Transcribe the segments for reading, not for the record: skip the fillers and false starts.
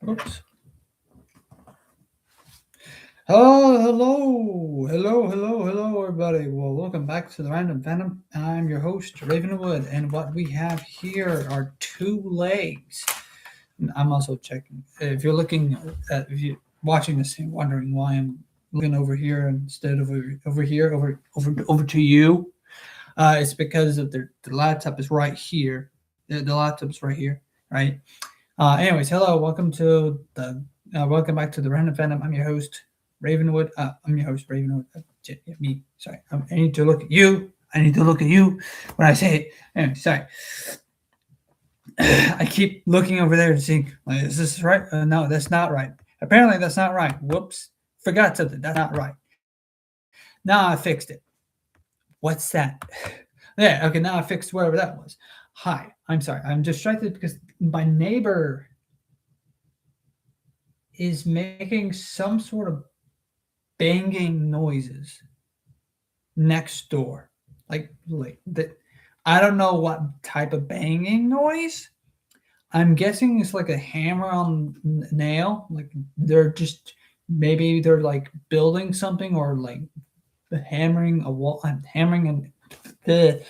Oops. Oh, hello, everybody. Well, welcome back to the Random Venom. I'm your host, Ravenwood, and what we have here are two legs. And I'm also checking. If you're looking at, if you're watching this and wondering why I'm looking over here instead of over here, over to you, it's because of the laptop is right here. The laptop's right here, right? Anyways, hello, welcome back to the Random Fandom. I'm your host, Ravenwood. I'm your host, Ravenwood. Me, sorry. I need to look at you. I need to look at you when I say it. Anyway, sorry. I keep looking over there to see, like, is this right? No, that's not right. Apparently, that's not right. Whoops. Forgot something. That's not right. Now I fixed it. What's that? Yeah, okay, now I fixed whatever that was. Hi, I'm sorry. I'm distracted because my neighbor is making some sort of banging noises next door. Like that. I don't know what type of banging noise. I'm guessing it's like a hammer on nail. Like they're just maybe they're like building something or like hammering a wall. The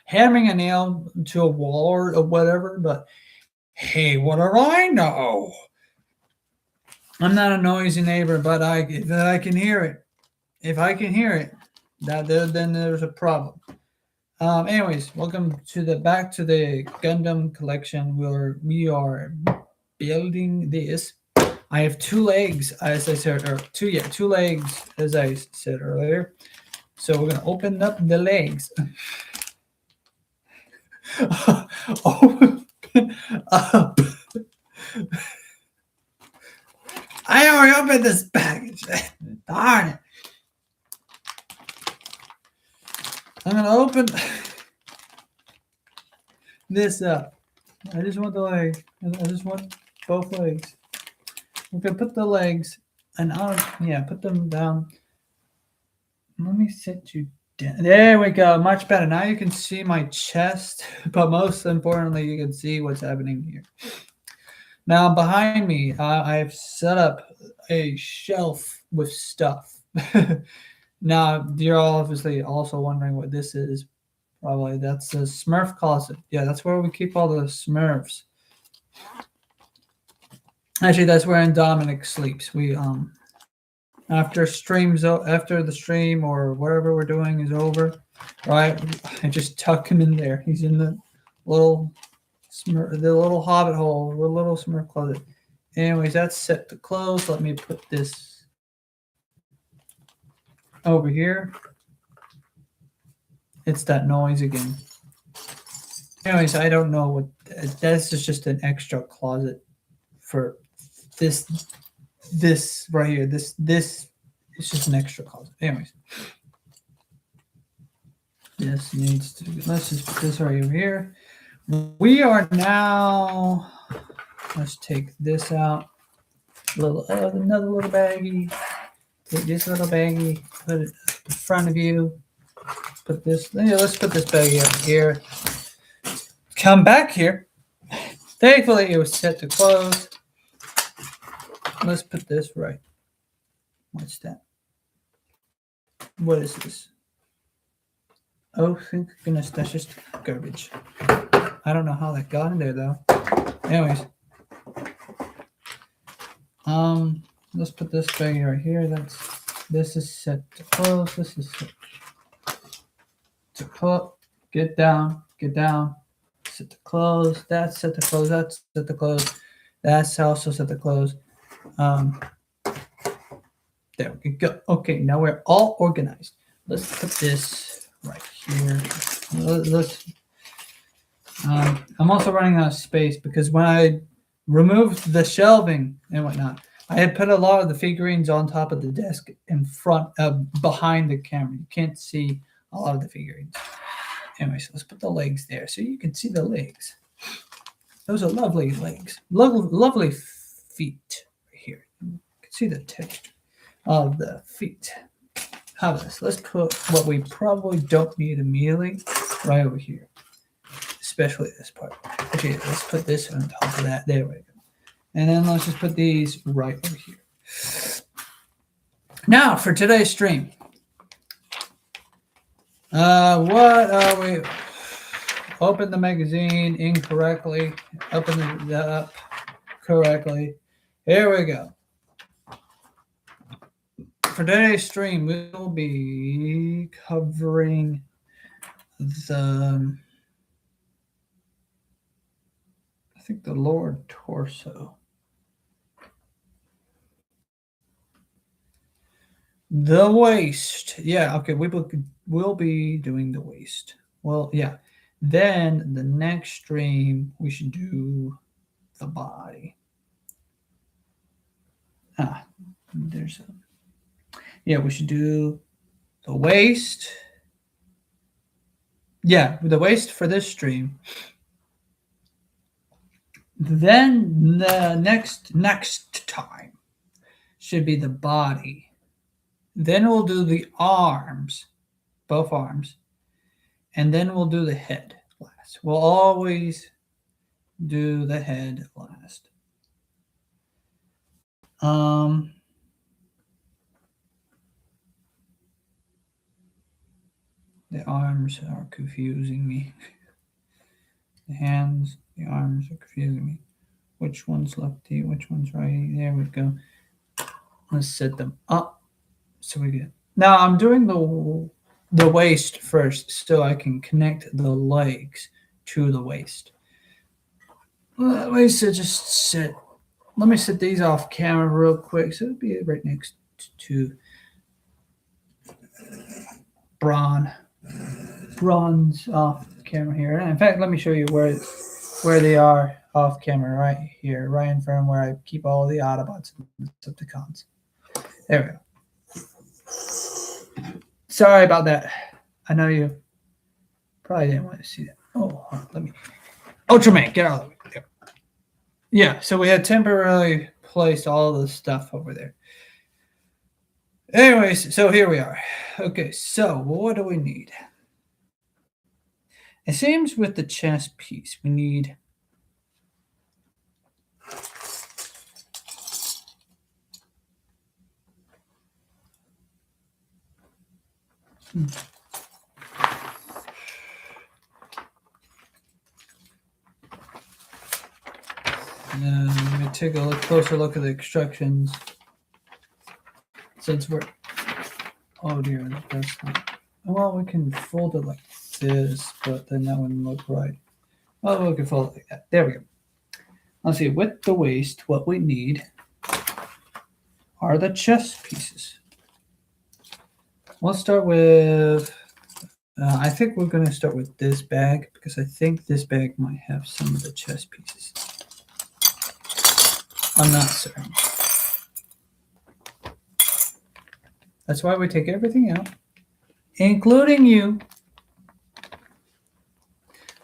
hammering a nail to a wall or whatever. But hey, what do I know? I'm not a noisy neighbor, but I can hear it. If I can hear it, then there's a problem. Anyways, welcome to the back to the Gundam Collection where we are building this. I have two legs, as I said, or two legs, as I said earlier. So we're gonna open up the legs. Open up. I already opened this package. Darn it. I'm gonna open this up. I just want the leg. I just want both legs. I'm gonna put the legs and put them down. Let me sit you down. There we go. Much better. Now you can see my chest, but most importantly, you can see what's happening here. Now behind me, I've set up a shelf with stuff. Now you're obviously also wondering what this is. Probably that's the Smurf closet. Yeah, that's where we keep all the Smurfs. Actually, that's where Dominic sleeps. We after the stream or whatever we're doing is over, right? I just tuck him in there. He's in the little hobbit hole, the little Smurf closet. Anyways, that's set to close. Let me put this over here. It's that noise again. Anyways, I don't know what this is. Just an extra closet for this right here. This is just an extra closet. Anyways, this needs to. Let's just put this right over here. We are now. Let's take this out. Another little baggie. Take this little baggie. Put it in front of you. Put this. Let's put this baggie up here. Come back here. Thankfully, it was set to close. Let's put this right. What's that? What is this? Oh, thank goodness, that's just garbage. I don't know how that got in there though. Anyways, let's put this baggie right here. This is set to close. This is set to close. Get down. Set to close. That's set to close. That's set to close. That's also set to close. There we go. Okay, now we're all organized. Let's put this right here. I'm also running out of space because when I removed the shelving and whatnot, I had put a lot of the figurines on top of the desk in front, behind the camera. You can't see a lot of the figurines. Anyway, so let's put the legs there so you can see the legs. Those are lovely legs. Lovely feet right here. You can see the texture of the feet. How about this? Let's put what we probably don't need immediately right over here. Especially this part. Okay, let's put this on top of that. There we go. And then let's just put these right over here. Now for today's stream. What are we? Open the magazine incorrectly. Open it up correctly. Here we go. For today's stream, we will be covering the, I think, the lower torso. The waist. Yeah, okay, we'll be doing the waist. Well, yeah. Then the next stream, we should do the body. There's a, yeah, we should do the waist. Yeah, the waist for this stream. Then the next time should be the body. Then we'll do the arms, both arms, and then we'll do the head last. We'll always do the head last. The arms are confusing me. The hands, the arms are confusing me. Which one's lefty? Which one's righty? There we go. Let's set them up so we get. Now I'm doing the waist first, so I can connect the legs to the waist. Let me just set. Let me set these off camera real quick. So it'll be right next to bronze off camera here. And in fact, let me show you where they are off camera right here, right in front of where I keep all the Autobots and Decepticons. There we go. Sorry about that. I know you probably didn't want to see that. Oh, let me. Ultraman, get out of the way. There. Yeah, so we had temporarily placed all of the stuff over there. Anyways, so here we are. Okay, so what do we need? It seems with the chest piece, we need let me take a closer look at the instructions. Since we're, oh dear, that's not. Well, we can fold it like this, but then that wouldn't look right. Oh, we can fold it like that. There we go. Let's see. With the waist, what we need are the chest pieces. We'll start with. I think we're going to start with this bag because I think this bag might have some of the chest pieces. I'm not certain. That's why we take everything out, including you.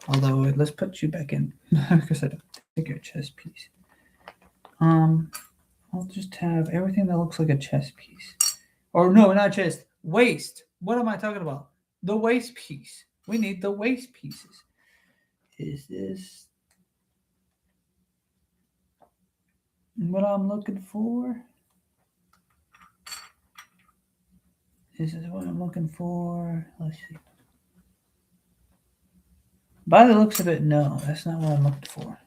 Although, let's put you back in because I don't think you're a chest piece. I'll just have everything that looks like a chest piece. Or no, not chest, waist. What am I talking about? The waist piece. We need the waist pieces. Is this what I'm looking for? This is what I'm looking for. Let's see. By the looks of it, no, that's not what I'm looking for.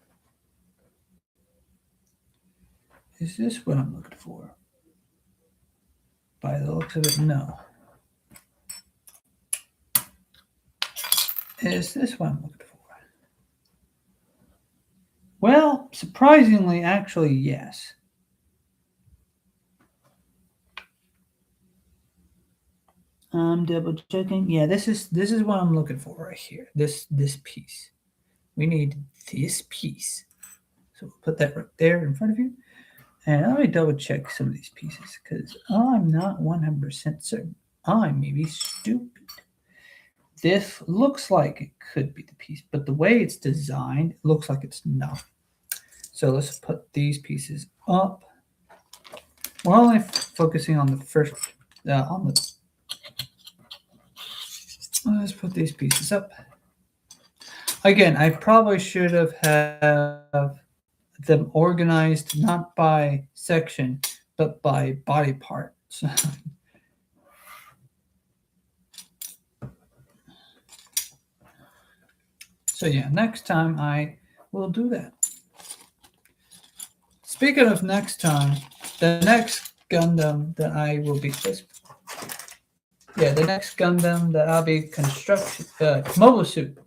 Is this what I'm looking for? By the looks of it, no. Is this what I'm looking for? Well, surprisingly, actually, yes. I'm double checking. Yeah, this is what I'm looking for right here. This piece. We need this piece. So we'll put that right there in front of you. And let me double check some of these pieces because I'm not 100% certain. I may be stupid. This looks like it could be the piece, but the way it's designed, it looks like it's not. So let's put these pieces up. We're only focusing on the first, on the. Let's put these pieces up. Again, I probably should have them organized not by section but by body part. So yeah, next time I will do that. Speaking of next time, the next Gundam that I will be the next Gundam that I'll be construction mobile suit,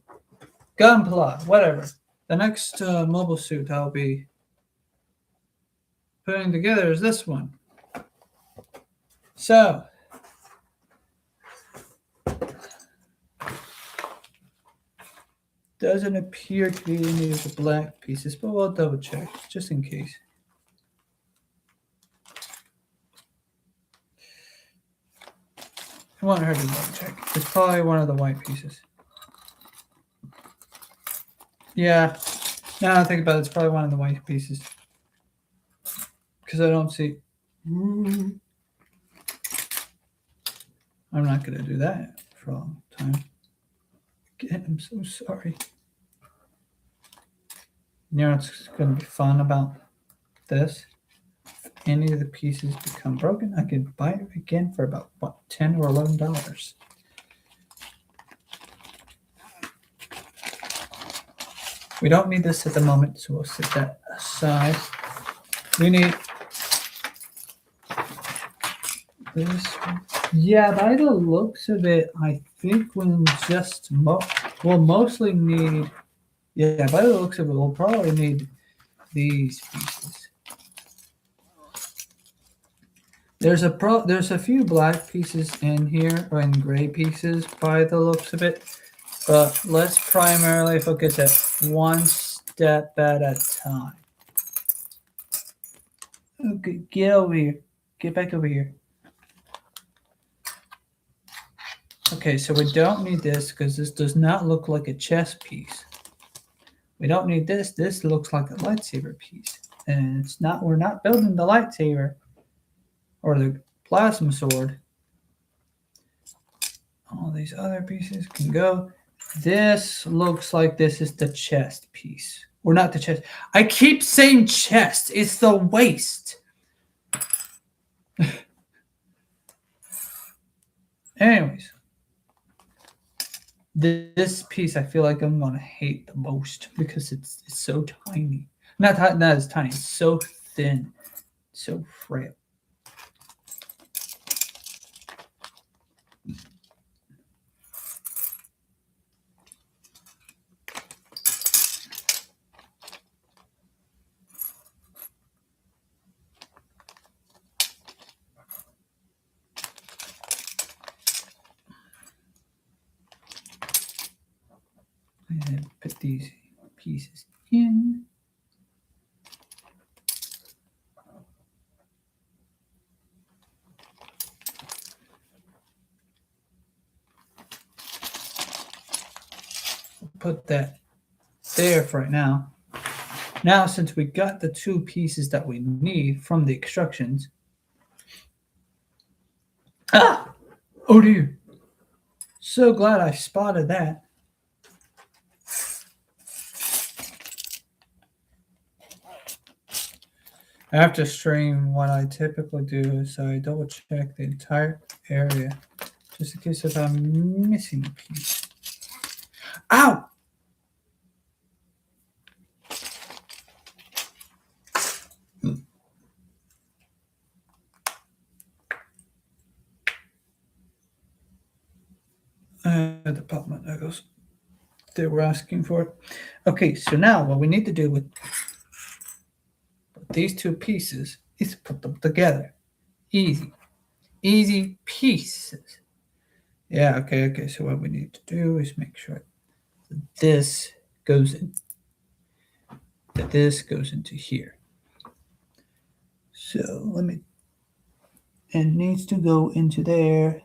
Gunpla, whatever. The next mobile suit I'll be putting together is this one. So doesn't appear to be any of the black pieces, but we'll double check just in case. I want her to double check. It's probably one of the white pieces. Yeah. Now I think about it, it's probably one of the white pieces. Because I don't see. I'm not going to do that for a long time. Again, I'm so sorry. You know what's going to be fun about this? If any of the pieces become broken, I can buy it again for about, what, $10 or $11. We don't need this at the moment, so we'll set that aside. We need this. Yeah, by the looks of it, I think we'll just we'll mostly need. Yeah, by the looks of it, we'll probably need these pieces. There's a few black pieces in here, or in gray pieces by the looks of it, but let's primarily focus at one step at a time. Okay, get over here. Get back over here. Okay, so we don't need this because this does not look like a chess piece. We don't need this. This looks like a lightsaber piece. And it's not, we're not building the lightsaber or the plasma sword. All these other pieces can go. This looks like this is the chest piece. Or not the chest. I keep saying chest. It's the waist. Anyways. This piece I feel like I'm gonna hate the most because it's so tiny. Not as tiny, it's so thin, so frail. And put these pieces in. Put that there for right now. Now, since we got the two pieces that we need from the instructions. Ah! Oh dear. So glad I spotted that. After stream, what I typically do is I double check the entire area just in case if I'm missing a piece. Ow! The pop my knuckles. They were asking for it. Okay, so now what we need to do with these two pieces is put them together. Easy. Easy pieces. Yeah, okay. So what we need to do is make sure that this goes in. That this goes into here. So let me. And it needs to go into there.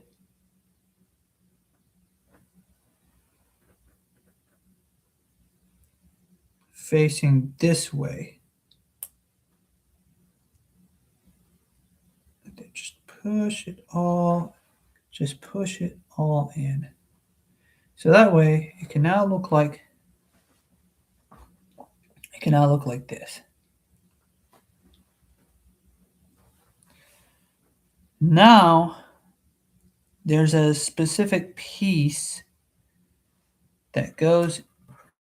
Facing this way. Just push it all in. So that way it can now look like this. Now there's a specific piece that goes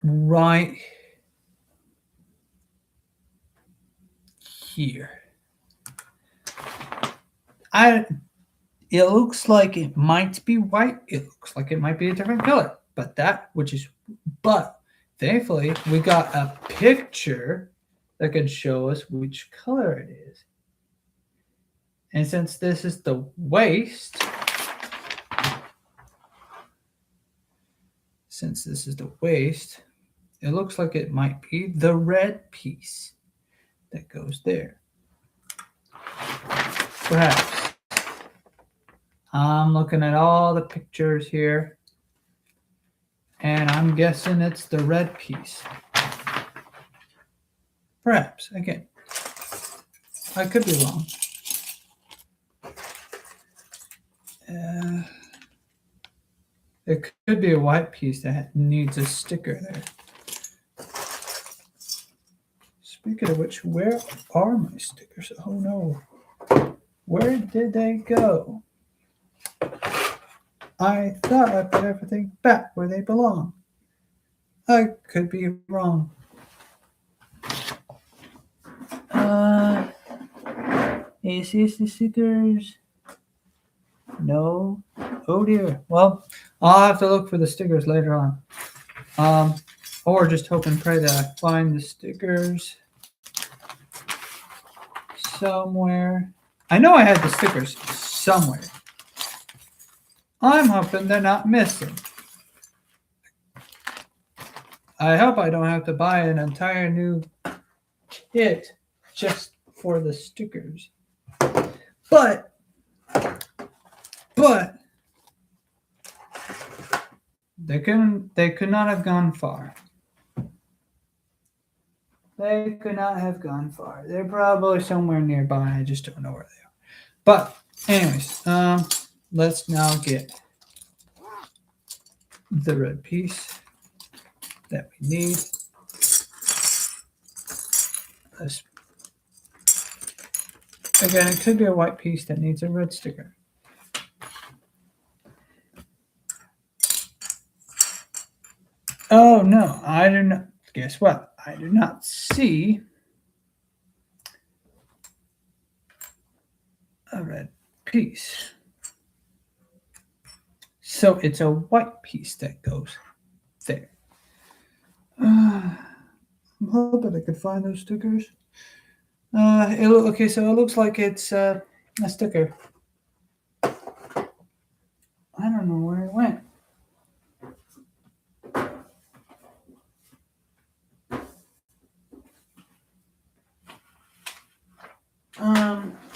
right here. It looks like it might be white. It looks like it might be a different color. But thankfully we got a picture that can show us which color it is. And since this is the waist, it looks like it might be the red piece that goes there. Perhaps. I'm looking at all the pictures here, and I'm guessing it's the red piece. Perhaps. Again, I could be wrong. It could be a white piece that needs a sticker there. Speaking of which, where are my stickers? Oh no. Where did they go? I thought I put everything back where they belong. I could be wrong. Is this the stickers? No. Oh dear. Well, I'll have to look for the stickers later on. Or just hope and pray that I find the stickers somewhere. I know I had the stickers somewhere. I'm hoping they're not missing. I hope I don't have to buy an entire new kit just for the stickers. But they could not have gone far. They could not have gone far. They're probably somewhere nearby. I just don't know where they are. But anyways, let's now get the red piece that we need. Again, it could be a white piece that needs a red sticker. Oh no, I do not. Guess what? I do not see a red piece. So it's a white piece that goes there. I'm hoping I could find those stickers. Okay, so it looks like it's a sticker. I don't know where it went.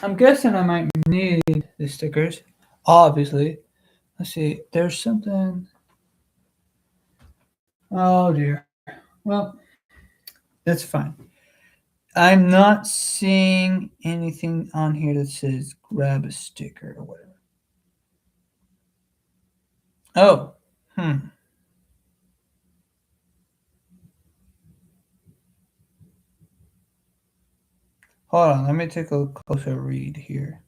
I'm guessing I might need the stickers, obviously. Let's see, there's something. Oh dear. Well, that's fine. I'm not seeing anything on here that says grab a sticker or whatever. Oh, Hold on, let me take a closer read here.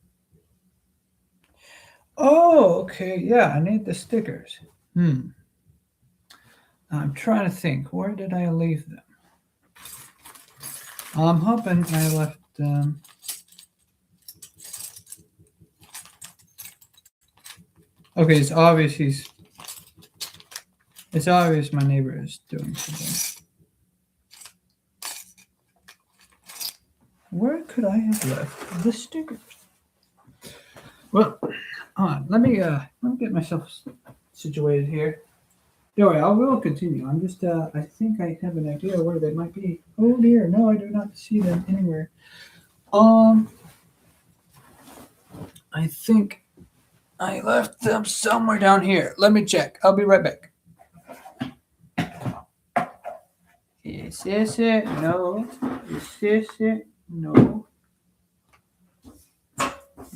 Oh, okay, yeah, I need the stickers. I'm trying to think, where did I leave them? I'm hoping I left them. Okay, it's obvious my neighbor is doing something. Where could I have left the stickers? Well, let me get myself situated here. Anyway, I will continue. I'm just I think I have an idea where they might be. Oh dear, no, I do not see them anywhere. I think I left them somewhere down here. Let me check. I'll be right back. Is this it? No. Is this it? No.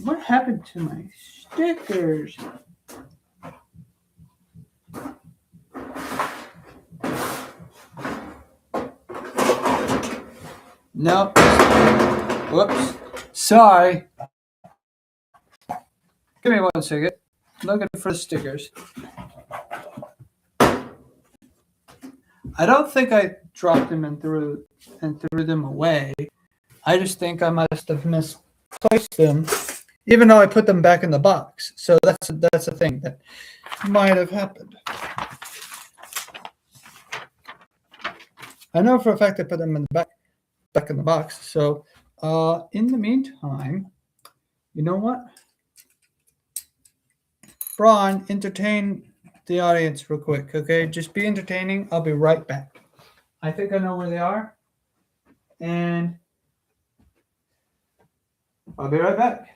What happened to my stickers? Nope. Whoops. Sorry. Give me 1 second. Looking for the stickers. I don't think I dropped them and threw them away. I just think I must have misplaced them, even though I put them back in the box. So that's a thing that might have happened. I know for a fact I put them in the back in the box. So in the meantime, you know what? Braun, entertain the audience real quick, okay? Just be entertaining. I'll be right back. I think I know where they are, and I'll be right back.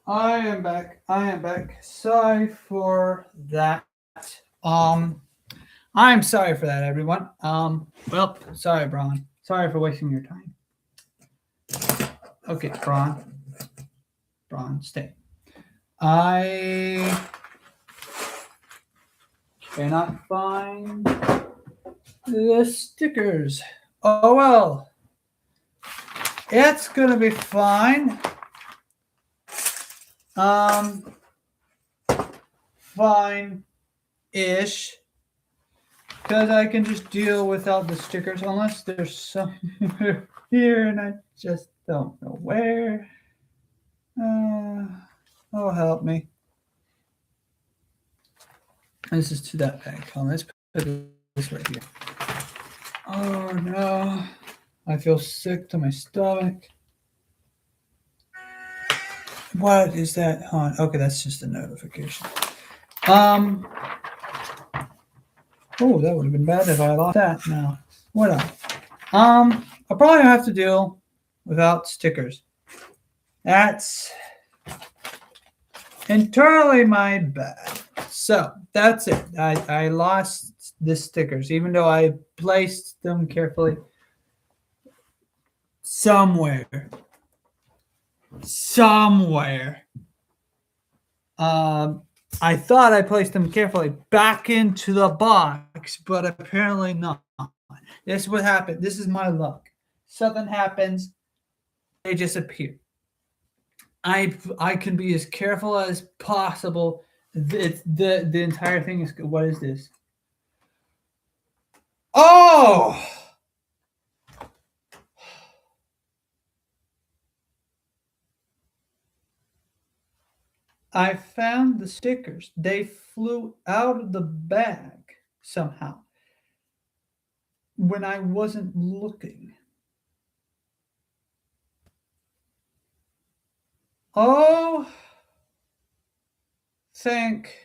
I am back. I am back. Sorry for that. Um, I'm sorry for that, everyone. Well, sorry, Braun. Sorry for wasting your time. Okay, Braun. Braun, stay. I cannot find the stickers. Oh well. It's gonna be fine. Fine-ish. Because I can just deal without the stickers unless there's somewhere here and I just don't know where. Oh, help me. This is to that bag. Oh, let's put this right here. Oh no. I feel sick to my stomach. What is that? Okay, that's just a notification. Oh, that would have been bad if I lost that. Now, what else? I'll probably have to deal without stickers. That's entirely my bad. So that's it. I lost the stickers, even though I placed them carefully somewhere. Somewhere. I thought I placed them carefully back into the box, but apparently not. This is what happened. This is my luck. Something happens, they disappear. I can be as careful as possible. The entire thing is, what is this? Oh, I found the stickers. They flew out of the bag somehow when I wasn't looking. Oh, thank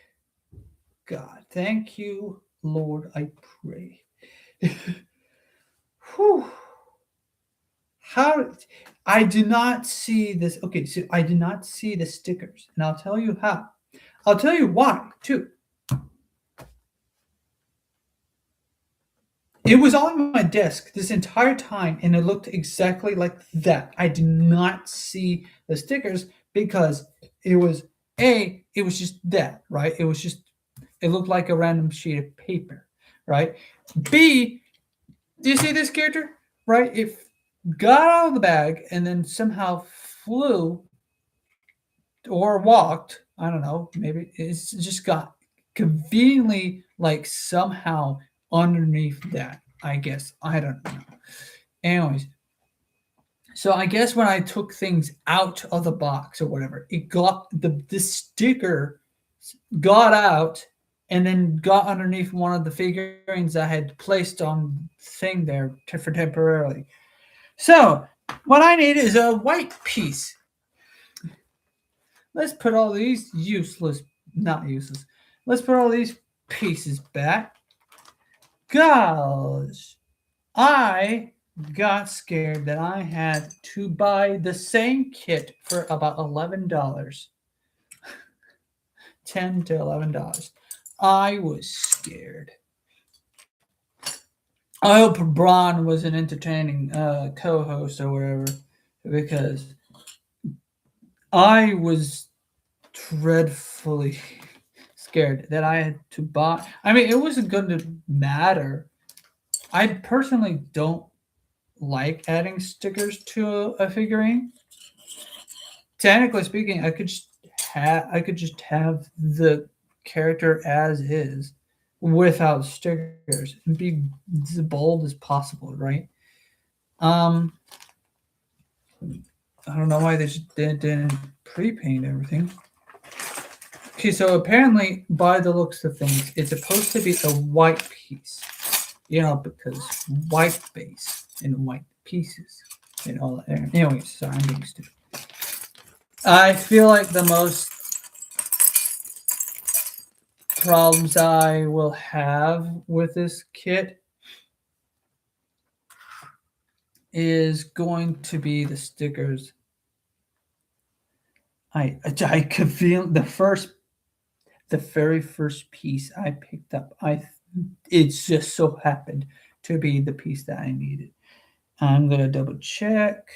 God. Thank you, Lord, I pray. Whew. How I did not see this. Okay, so I did not see the stickers, and I'll tell you how. I'll tell you why, too. It was on my desk this entire time, and it looked exactly like that. I did not see the stickers because it was just that, right? It looked like a random sheet of paper, right? B, do you see this character? Right? It got out of the bag and then somehow flew or walked. I don't know. Maybe it's just got conveniently like somehow underneath that. I guess I don't know. Anyways, so I guess when I took things out of the box or whatever, it got the sticker got out and then got underneath one of the figurines I had placed on thing there for temporarily. So what I need is a white piece. Let's put all these not useless. Let's put all these pieces back. Gosh, I got scared that I had to buy the same kit for about $11. $10 to $11. I was scared. I hope Braun was an entertaining co-host or whatever, because I was dreadfully scared that I had to buy. I mean, it wasn't going to matter. I personally don't like adding stickers to a figurine. Technically speaking, I could just have the character as is without stickers and be as bold as possible, right? I don't know why they didn't pre-paint everything. Okay, so apparently, by the looks of things, it's supposed to be a white piece. You know, because white base and white pieces and all that. Anyways, sorry, I'm being stupid. I feel like the most problems I will have with this kit is going to be the stickers. I could feel the very first piece I picked up. It just so happened to be the piece that I needed. I'm gonna double check.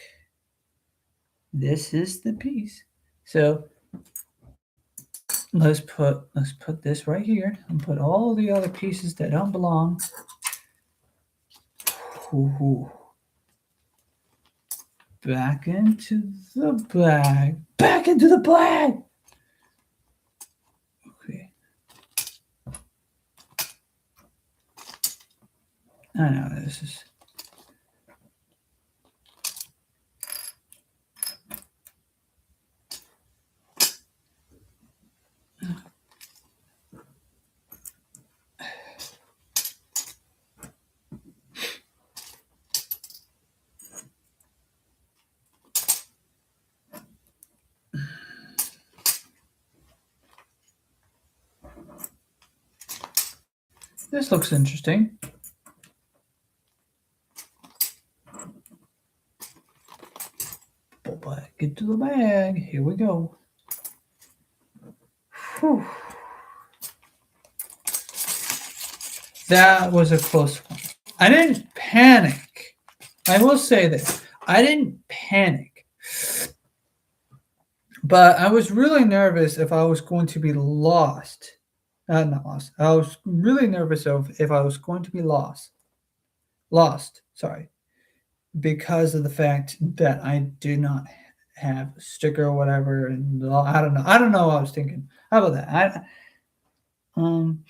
This is the piece. So let's put this right here and put all the other pieces that don't belong. Ooh. Back into the bag. Back into the bag. Okay. I know this is. This looks interesting. Pull back into the bag. Here we go. Whew. That was a close one. I didn't panic. I will say this. I didn't panic. But I was really nervous if I was going to be lost. Not lost. I was really nervous of if I was going to be lost. Lost, sorry. Because of the fact that I do not have a sticker or whatever, and I don't know. I don't know what I was thinking. How about that? Um.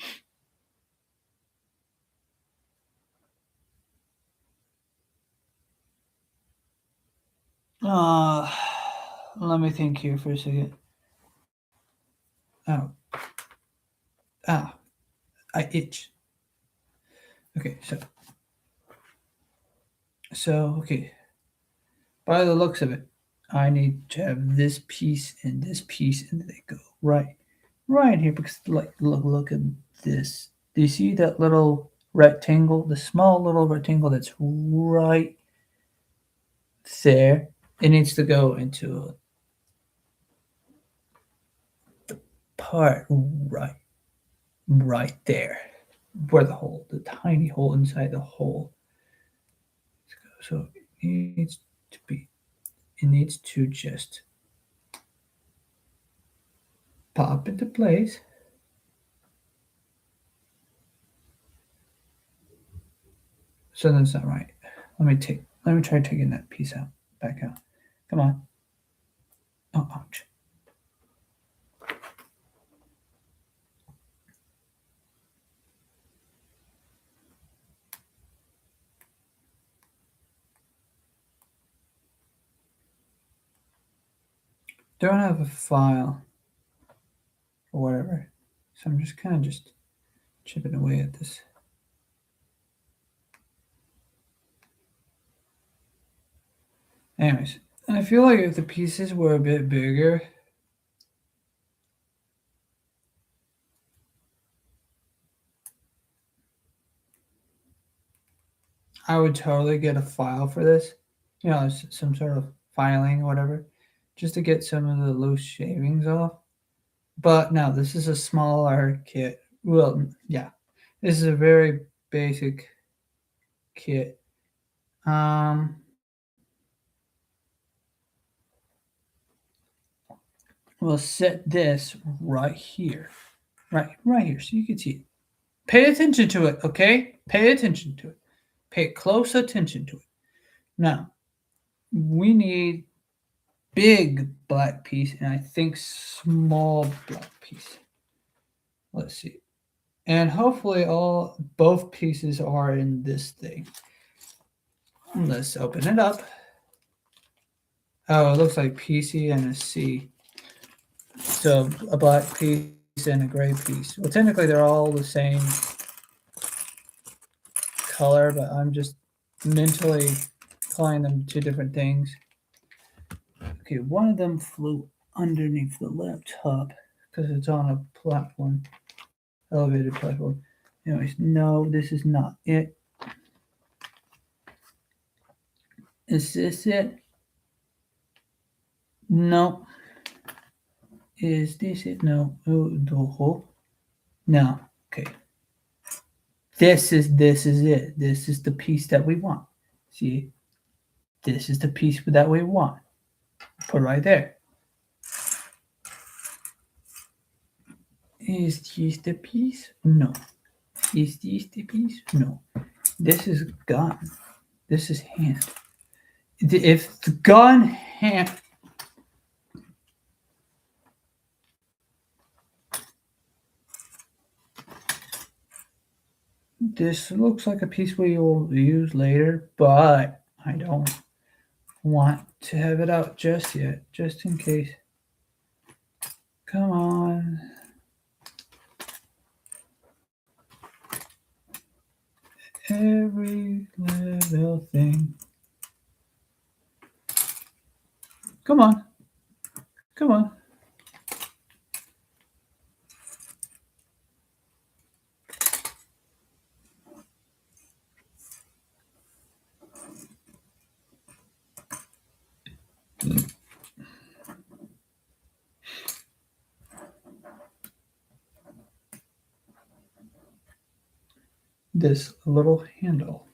Uh, Let me think here for a second. Oh, ah, I itch. Okay, so okay. By the looks of it, I need to have this piece and they go right here because look at this. Do you see that little rectangle, the small little rectangle that's right there? It needs to go into the part right there, where the tiny hole inside the hole. So it needs to be, it needs to just pop into place. So that's not right. Let me try taking that piece out, back out. Come on. Oh, ouch. Don't have a file or whatever. So I'm just kind of just chipping away at this. Anyways, I feel like if the pieces were a bit bigger, I would totally get a file for this. You know, some sort of filing or whatever, just to get some of the loose shavings off. But no, this is a smaller kit. Well, yeah, this is a very basic kit. Um, we'll set this right here, so you can see it. Pay attention to it, okay? Pay attention to it. Pay close attention to it. Now, we need big black piece and I think small black piece. Let's see. And hopefully both pieces are in this thing. Let's open it up. Oh, it looks like PC and a C. So a black piece and a gray piece. Well, technically they're all the same color, but I'm just mentally calling them two different things. Okay, one of them flew underneath the laptop because it's on a platform, elevated platform. Anyways, no, this is not it. Is this it? No. Is this it? No. Oh, no. Okay. This is it. This is the piece that we want. See? This is the piece that we want. Put right there. Is this the piece? No. Is this the piece? No. This is gun. This is hand. If the gun hand. This looks like a piece we will use later, but I don't want to have it out just yet, just in case. Come on. Every little thing. Come on. Come on. this little handle.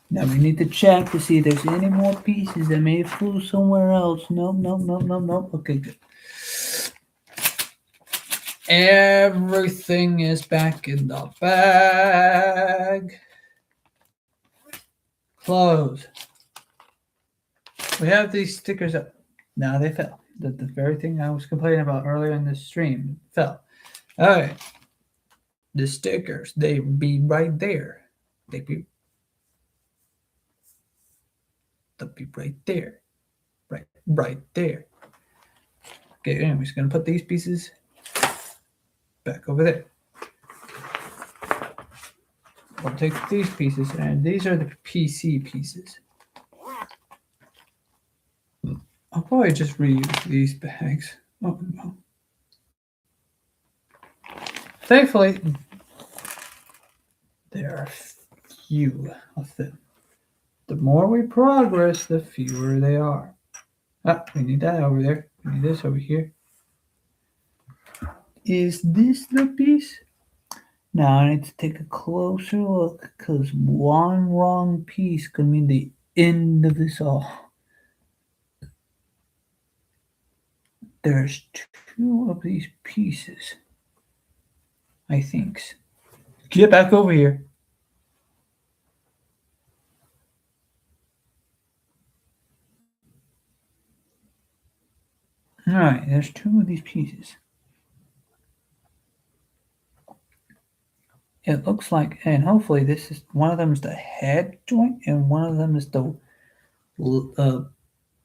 Now we need to check to see if there's any more pieces that may have flew somewhere else. Nope. Okay, good. Everything is back in the bag. Close. We have these stickers up. Now they fell. The very thing I was complaining about earlier in the stream fell. All right. The stickers, they be right there. They'll be right there. Right there. Okay, anyways, gonna put these pieces back over there. I'll take these pieces, and these are the PC pieces. I'll probably just reuse these bags. Oh no. Thankfully, there are few of them. The more we progress, the fewer they are. Ah, we need that over there. We need this over here. Is this the piece? Now I need to take a closer look because one wrong piece could mean the end of this all. There's two of these pieces, I think. Get back over here. All right, there's two of these pieces. It looks like, and hopefully this is one of them is the head joint, and one of them is the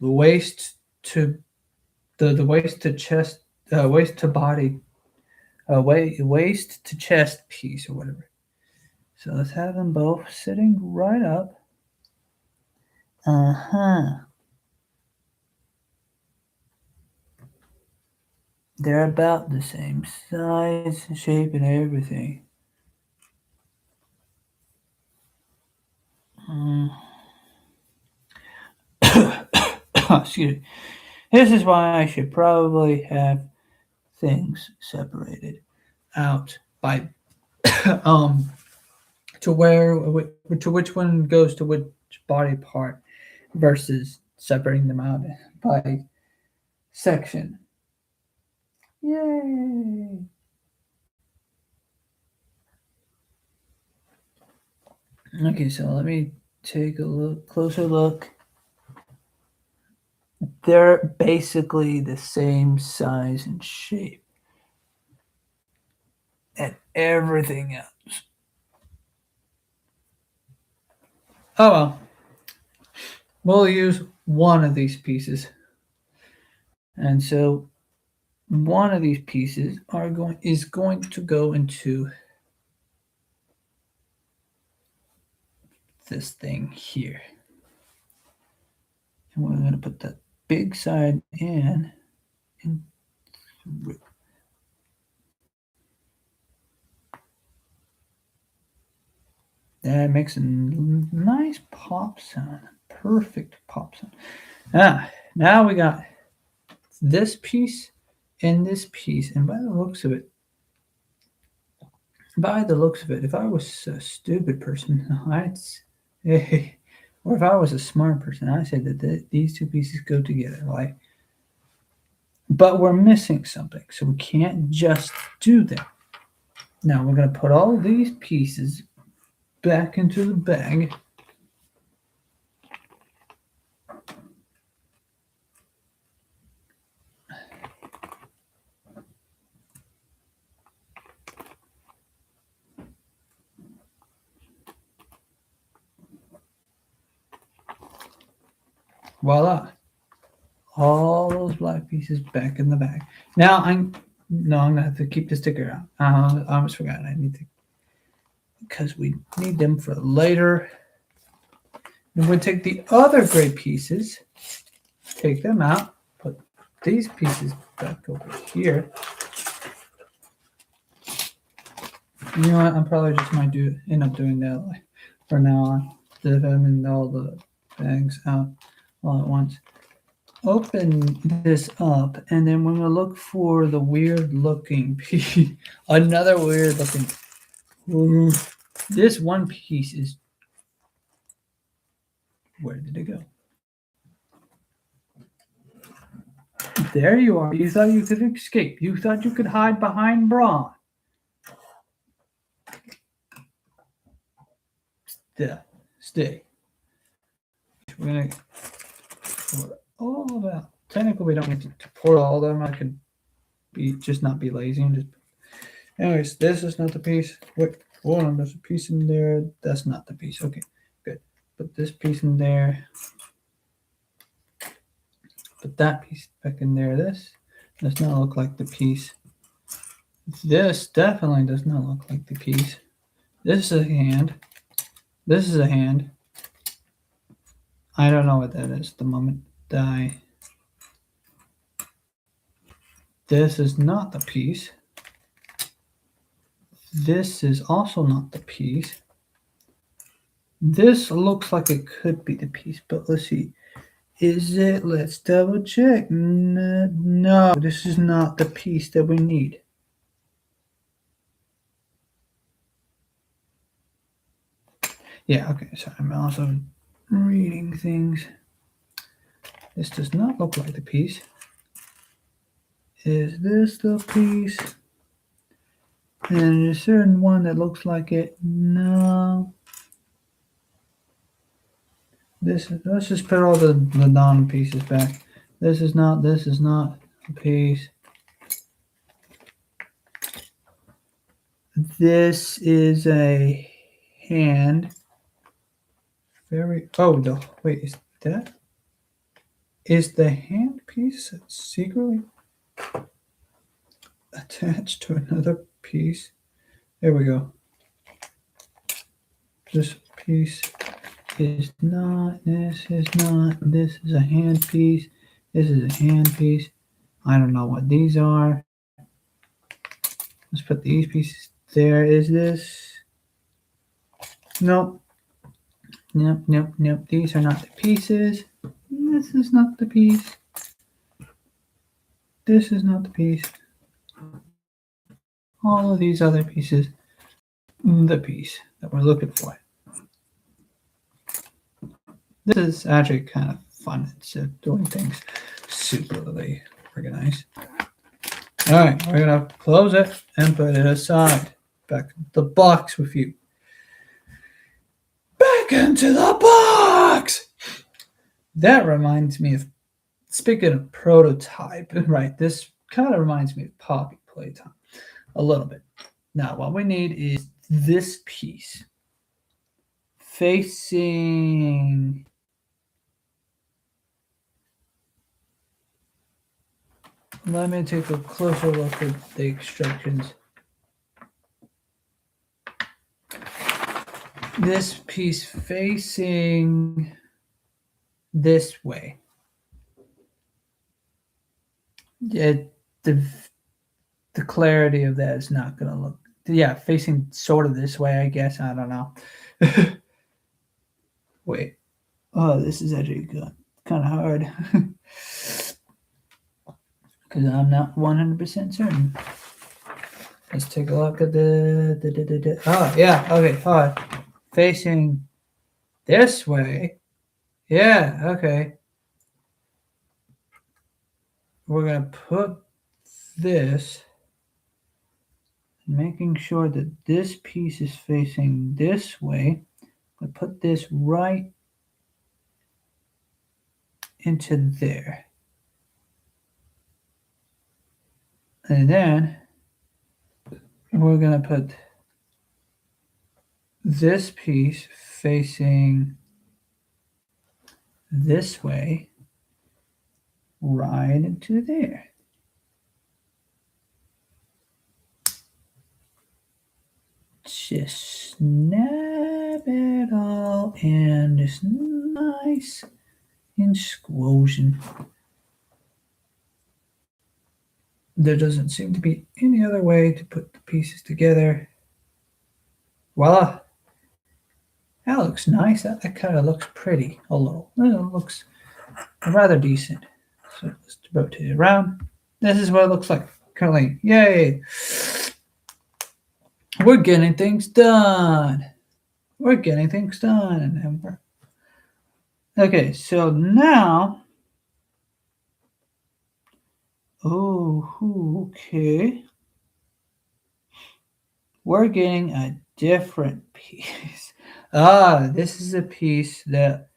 waist to the waist to chest, waist to body, waist to chest piece or whatever. So let's have them both sitting right up. They're about the same size, shape, and everything. Excuse me. This is why I should probably have things separated out by to which one goes to which body part versus separating them out by section. Yay! Okay, so let me take a closer look. They're basically the same size and shape and everything else. Oh well. We'll use one of these pieces. And so one of these pieces is going to go into this thing here. And we're going to put that big side in. That makes a nice pop sound. Perfect pop sound. Now we got this piece and this piece. And by the looks of it, if I was a stupid person, or if I was a smart person, I said that these two pieces go together. Like, but we're missing something, so we can't just do that. Now we're going to put all these pieces back into the bag. Voila. All those black pieces back in the bag. Now I'm going to have to keep the sticker out. I almost forgot. I need to, because we need them for later. And we'll take the other gray pieces, take them out, put these pieces back over here. You know what? I probably just might end up doing that like, from now on, instead of having all the bags out all at once. open this up, and then we're going to look for the weird looking piece. Another weird looking. This one piece is. Where did it go? There you are. You thought you could escape. You thought you could hide behind Braun. Stay. We're going to pour all of that. Technically, we don't need to pour all of them. I could just not be lazy and just. Anyways, this is not the piece. Wait, hold on. There's a piece in there. That's not the piece. Okay, good. Put this piece in there. Put that piece back in there. This does not look like the piece. This definitely does not look like the piece. This is a hand. This is a hand. I don't know what that is at the moment. Die. This is not the piece. This is also not the piece. This looks like it could be the piece, but let's see. Is it? Let's double check. No, this is not the piece that we need. Yeah, okay, sorry, I'm also reading things. This does not look like the piece. Is this the piece? And there's a certain one that looks like it. No. Let's just put all the non pieces back. This is not a piece. This is a hand. Wait, is that? Is the hand piece secretly attached to another piece? There we go. This piece is not, this is not, this is a hand piece, this is a hand piece. I don't know what these are. Let's put these pieces there. Is this? Nope. Nope. These are not the pieces. This is not the piece. This is not the piece. All of these other pieces, the piece that we're looking for. This is actually kind of fun. It's doing things superly organized. All right, we're gonna close it and put it aside. Back in the box with you. Back into the box. That reminds me of, speaking of prototype, right? This kind of reminds me of Poppy Playtime a little bit. Now, what we need is this piece facing. Let me take a closer look at the instructions. This piece facing this way. The clarity of that is not going to look. Yeah, facing sort of this way, I guess. I don't know. Wait. Oh, this is actually kind of hard. Because I'm not 100% certain. Let's take a look at the. Oh, yeah. Okay. All right. Facing this way. Yeah. Okay. We're going to put this, making sure that this piece is facing this way. I put this right into there. And then we're going to put this piece facing this way right into there. Just snap it all and this nice explosion. There doesn't seem to be any other way to put the pieces together. Voila! That looks nice. That kind of looks pretty a little. It looks rather decent. So let's rotate it around. This is what it looks like currently. Yay! We're getting things done. We're getting things done. Okay, so now. Oh, okay. We're getting a different piece. Ah, this is a piece that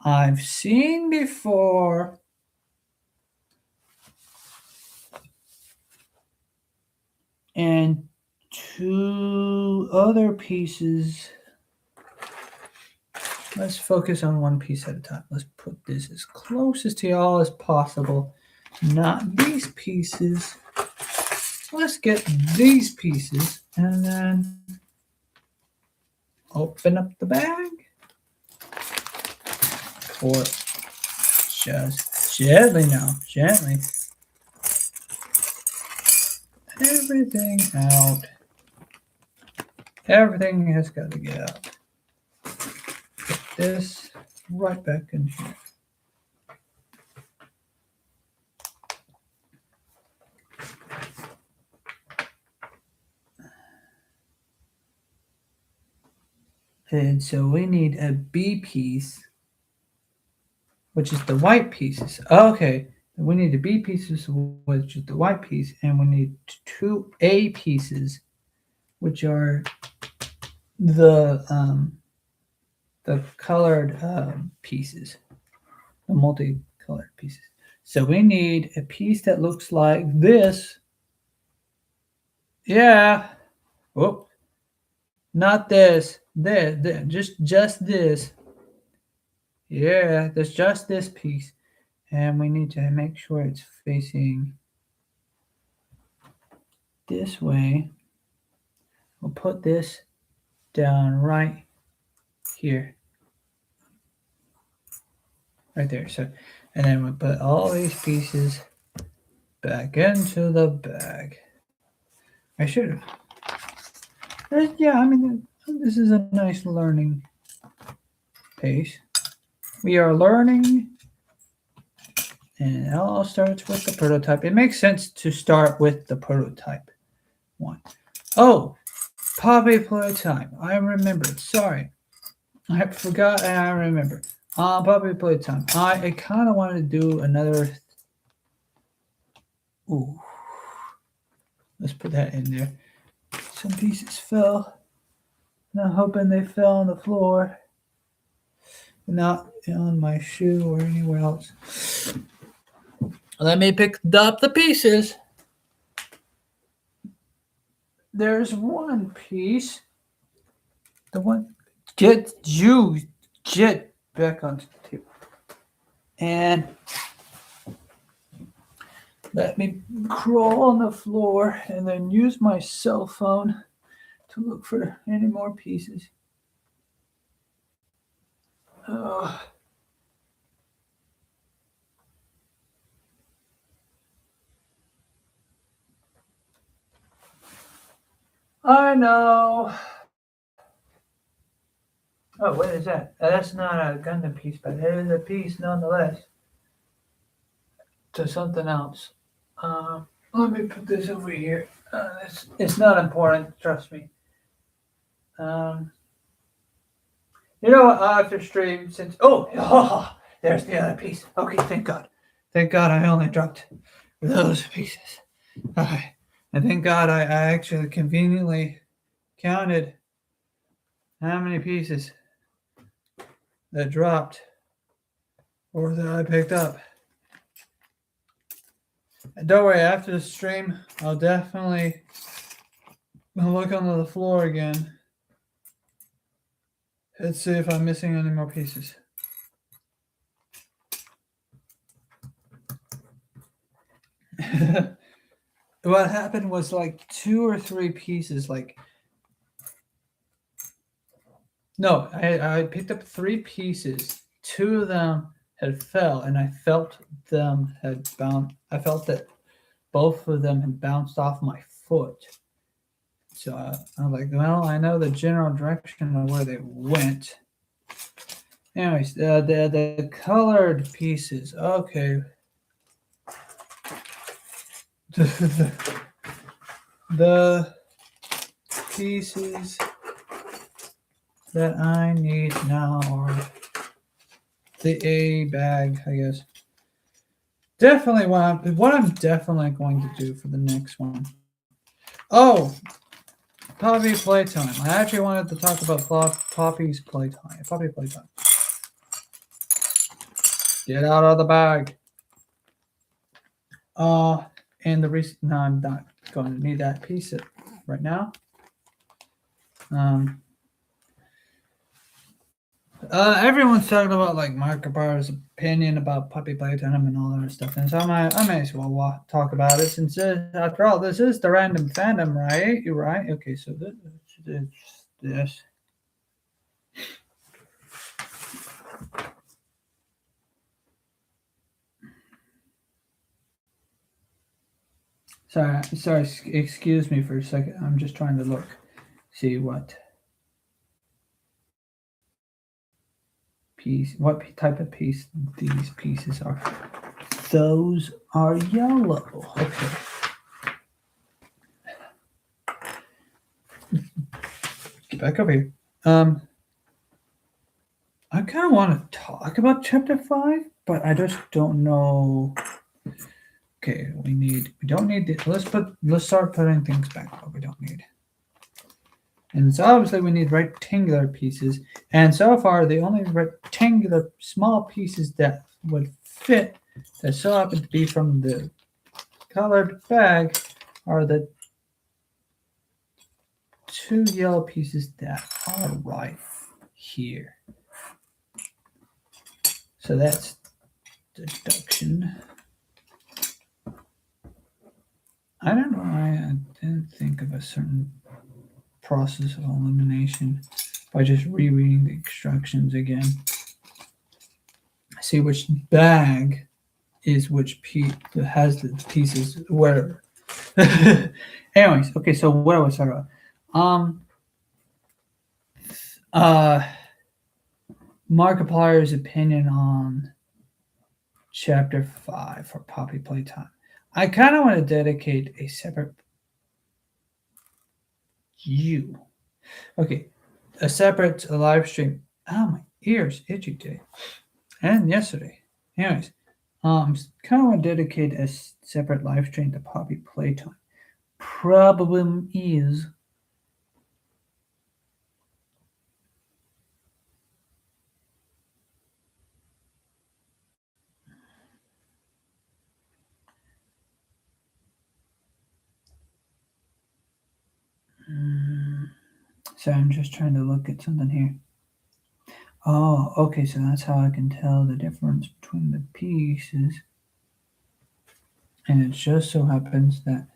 I've seen before. And two other pieces. Let's focus on one piece at a time. Let's put this as closest to y'all as possible. Not these pieces. Let's get these pieces and then open up the bag. Pour just gently now, gently. Everything out. Everything has got to get out. Put this right back in here. And so we need a B piece, which is the white pieces. Okay, we need the B pieces, which is the white piece, and we need two A pieces, which are the colored pieces, the multicolored pieces. So we need a piece that looks like this. Yeah. Oh, not this. This. Just this. Yeah, there's just this piece. And we need to make sure it's facing this way. We'll put this down right here. Right there. So, and then we'll put all these pieces back into the bag. I should have. Yeah, I mean, this is a nice learning pace. We are learning, and it all starts with the prototype. It makes sense to start with the prototype one. Oh, Poppy Playtime. I remembered. Sorry. I forgot and I remember. Poppy Playtime. I kind of wanted to do another. Ooh. Let's put that in there. Some pieces fell. And I'm hoping they fell on the floor. Not on my shoe or anywhere else. Let me pick up the pieces. There's one piece. The one. Get back onto the table. And let me crawl on the floor and then use my cell phone to look for any more pieces. I know. Oh, what is that? That's not a Gundam piece, but it is a piece nonetheless to something else. Let me put this over here. It's not important, trust me. You know what? After stream, since there's the other piece. Okay, thank God. Thank God I only dropped those pieces. Okay. And thank God I actually conveniently counted how many pieces that dropped or that I picked up. And don't worry, after the stream, I'll definitely look under the floor again and see if I'm missing any more pieces. What happened was like 2 or 3 pieces, like no, I picked up 3 pieces. 2 of them had fell, and I felt them had bounced. I felt that both of them had bounced off my foot. So I was like, well, I know the general direction of where they went. Anyways, the colored pieces. Okay. the pieces that I need now are the A bag, I guess. Definitely what I'm definitely going to do for the next one. Oh, Poppy playtime. I actually wanted to talk about Poppy's playtime. Poppy playtime. Get out of the bag. And the reason no, I'm not going to need that piece right now. Um, everyone's talking about like Markiplier's opinion about Puppy Playtime and all that stuff, and so I may as well talk about it since after all, this is the random fandom, right? You're right. Okay, so this. Sorry. Excuse me for a second. I'm just trying to look, see what type of piece these pieces are. Those are yellow. Okay. Get back over here. I kind of want to talk about chapter 5, but I just don't know. Okay, we don't need this. Let's start putting things back what we don't need. And so obviously we need rectangular pieces. And so far the only rectangular small pieces that would fit that so happen to be from the colored bag are the 2 yellow pieces that are right here. So that's deduction. I don't know why I didn't think of a certain process of elimination by just rereading the instructions again. See which bag is which piece that has the pieces, whatever. Anyways, okay, so what was I talking about? Markiplier's opinion on chapter 5 for Poppy Playtime. I kind of want to dedicate a separate a separate live stream. Oh, my ears itchy today and yesterday. Anyways, kind of want to dedicate a separate live stream to Poppy Playtime. Problem is, so I'm just trying to look at something here. Oh, okay, so that's how I can tell the difference between the pieces. And it just so happens that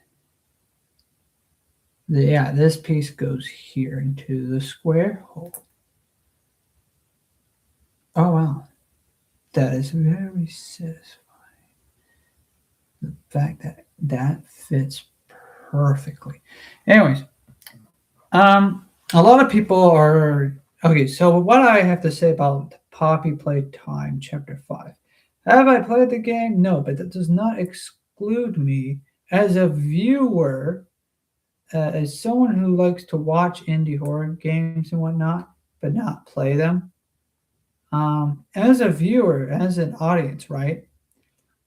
this piece goes here into the square hole. Oh wow, that is very satisfying. The fact that that fits perfectly. Anyways, a lot of people are okay. So what I have to say about Poppy Playtime Chapter 5? Have I played the game? No, but that does not exclude me as a viewer, as someone who likes to watch indie horror games and whatnot, but not play them. As a viewer, as an audience, right?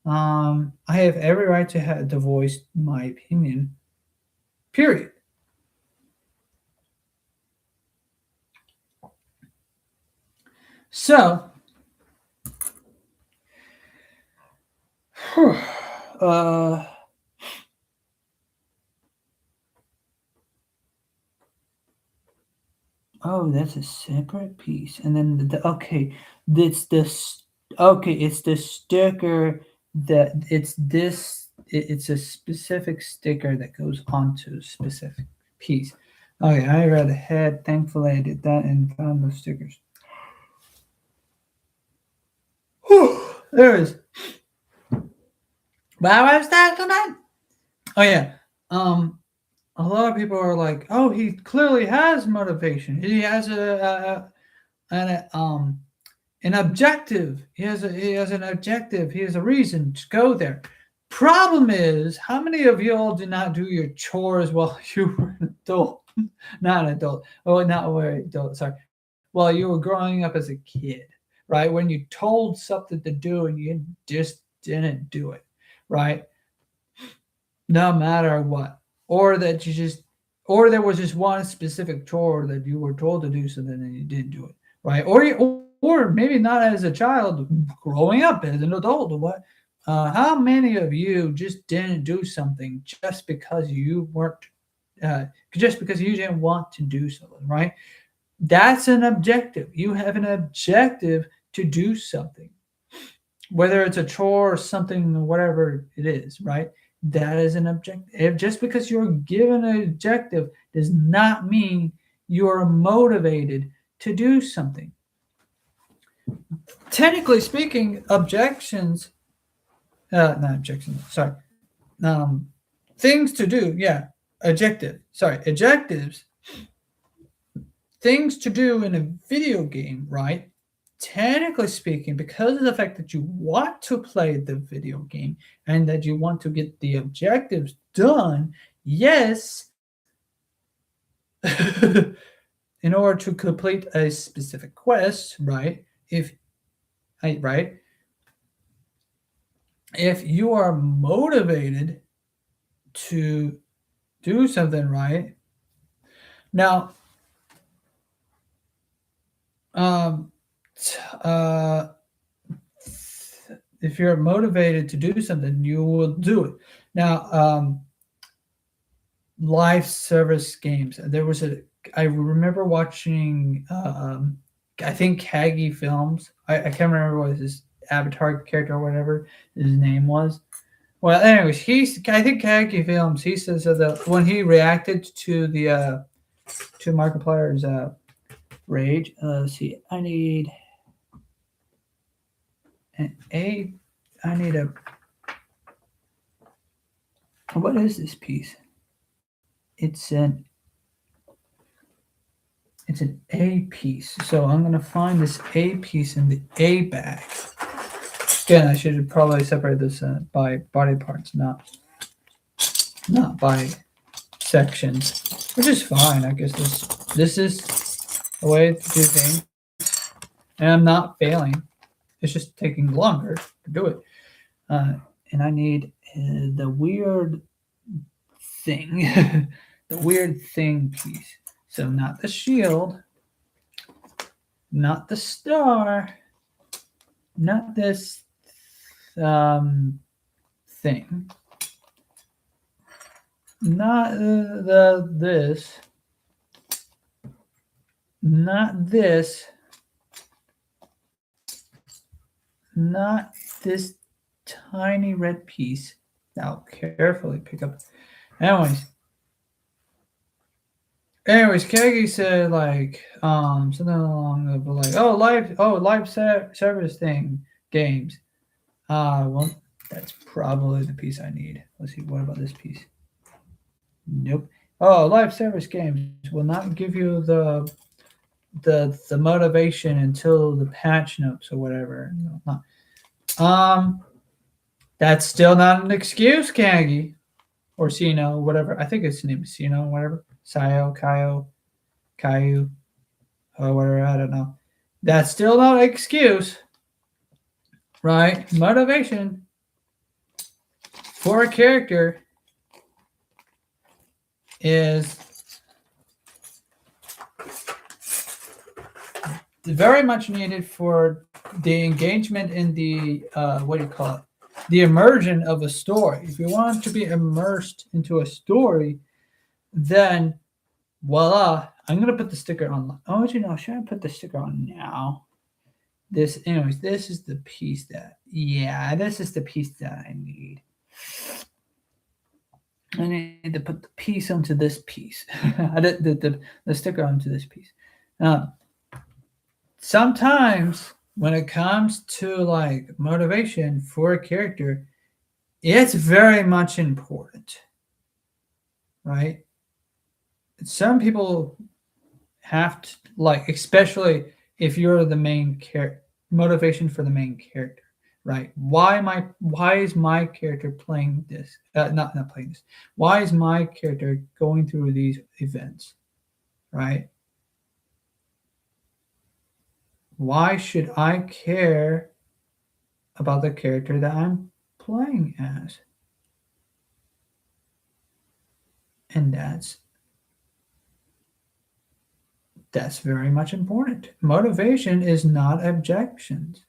I have every right to voice my opinion. Period. So, oh, that's a separate piece, and then okay, it's this. Okay, it's the sticker that it's this. It's a specific sticker that goes onto a specific piece. Okay, I read ahead. Thankfully, I did that and found those stickers. There it is. What was that tonight? Oh yeah. A lot of people are like, "Oh, he clearly has motivation. He has an objective. He has an objective. He has a reason to go there." Problem is, how many of y'all did not do your chores while you were an adult? Not an adult. Oh, not very adult. Sorry. While you were growing up as a kid, right? When you told something to do and you just didn't do it, right? No matter what, or that you just, or there was just one specific chore that you were told to do something and you didn't do it, right? Or maybe not as a child, growing up as an adult or what. How many of you just didn't do something uh, just because you didn't want to do something, right? That's an objective. You have an objective to do something, whether it's a chore or something, whatever it is, right? That is an objective. Just because you're given an objective does not mean you're motivated to do something. Technically speaking, not objections, sorry, things to do, yeah, adjectives, things to do in a video game, right? Technically speaking, because of the fact that you want to play the video game and that you want to get the objectives done, yes, in order to complete a specific quest, right? Right, if you are motivated to do something, right? Now, um, uh, if you're motivated to do something, you will do it. Now, live service games. I remember watching, I think Kagi Films. I can't remember what his avatar character or whatever his name was. Well, anyways, I think Kagi Films. He says that when he reacted to to Markiplier's rage. Let's see. An A. I need a. What is this piece? It's an A piece. So I'm gonna find this A piece in the A bag. Again, I should probably separate this by body parts, not by sections, which is fine. I guess this is a way to do things, and I'm not failing. It's just taking longer to do it. And I need the weird thing, the weird thing piece. So not the shield, not the star, not this thing, not this, not this, not this tiny red piece. Now carefully pick up. Anyways, Kagi said like something along the like live service thing games. Well, that's probably the piece I need. Let's see, what about this piece? Nope. Oh, live service games will not give you the motivation until the patch notes or whatever. No, that's still not an excuse, Kagi. Or Sino, whatever. I think his name is Sino, whatever. Sayo, Caillou, or whatever. I don't know. That's still not an excuse, right? Motivation for a character is very much needed for the engagement in the what do you call it? The immersion of a story. If you want to be immersed into a story, then voila, I'm gonna put the sticker on. Oh, should I put the sticker on now? This is the piece this is the piece that I need. I need to put the piece onto this piece. the sticker onto this piece. Sometimes when it comes to like motivation for a character, it's very much important, right? Some people have to, like, especially if you're the main character, motivation for the main character, right? Why is my character playing this? Not playing this. Why is my character going through these events, right? Why should I care about the character that I'm playing as? And that's very much important. Motivation is not adjectives,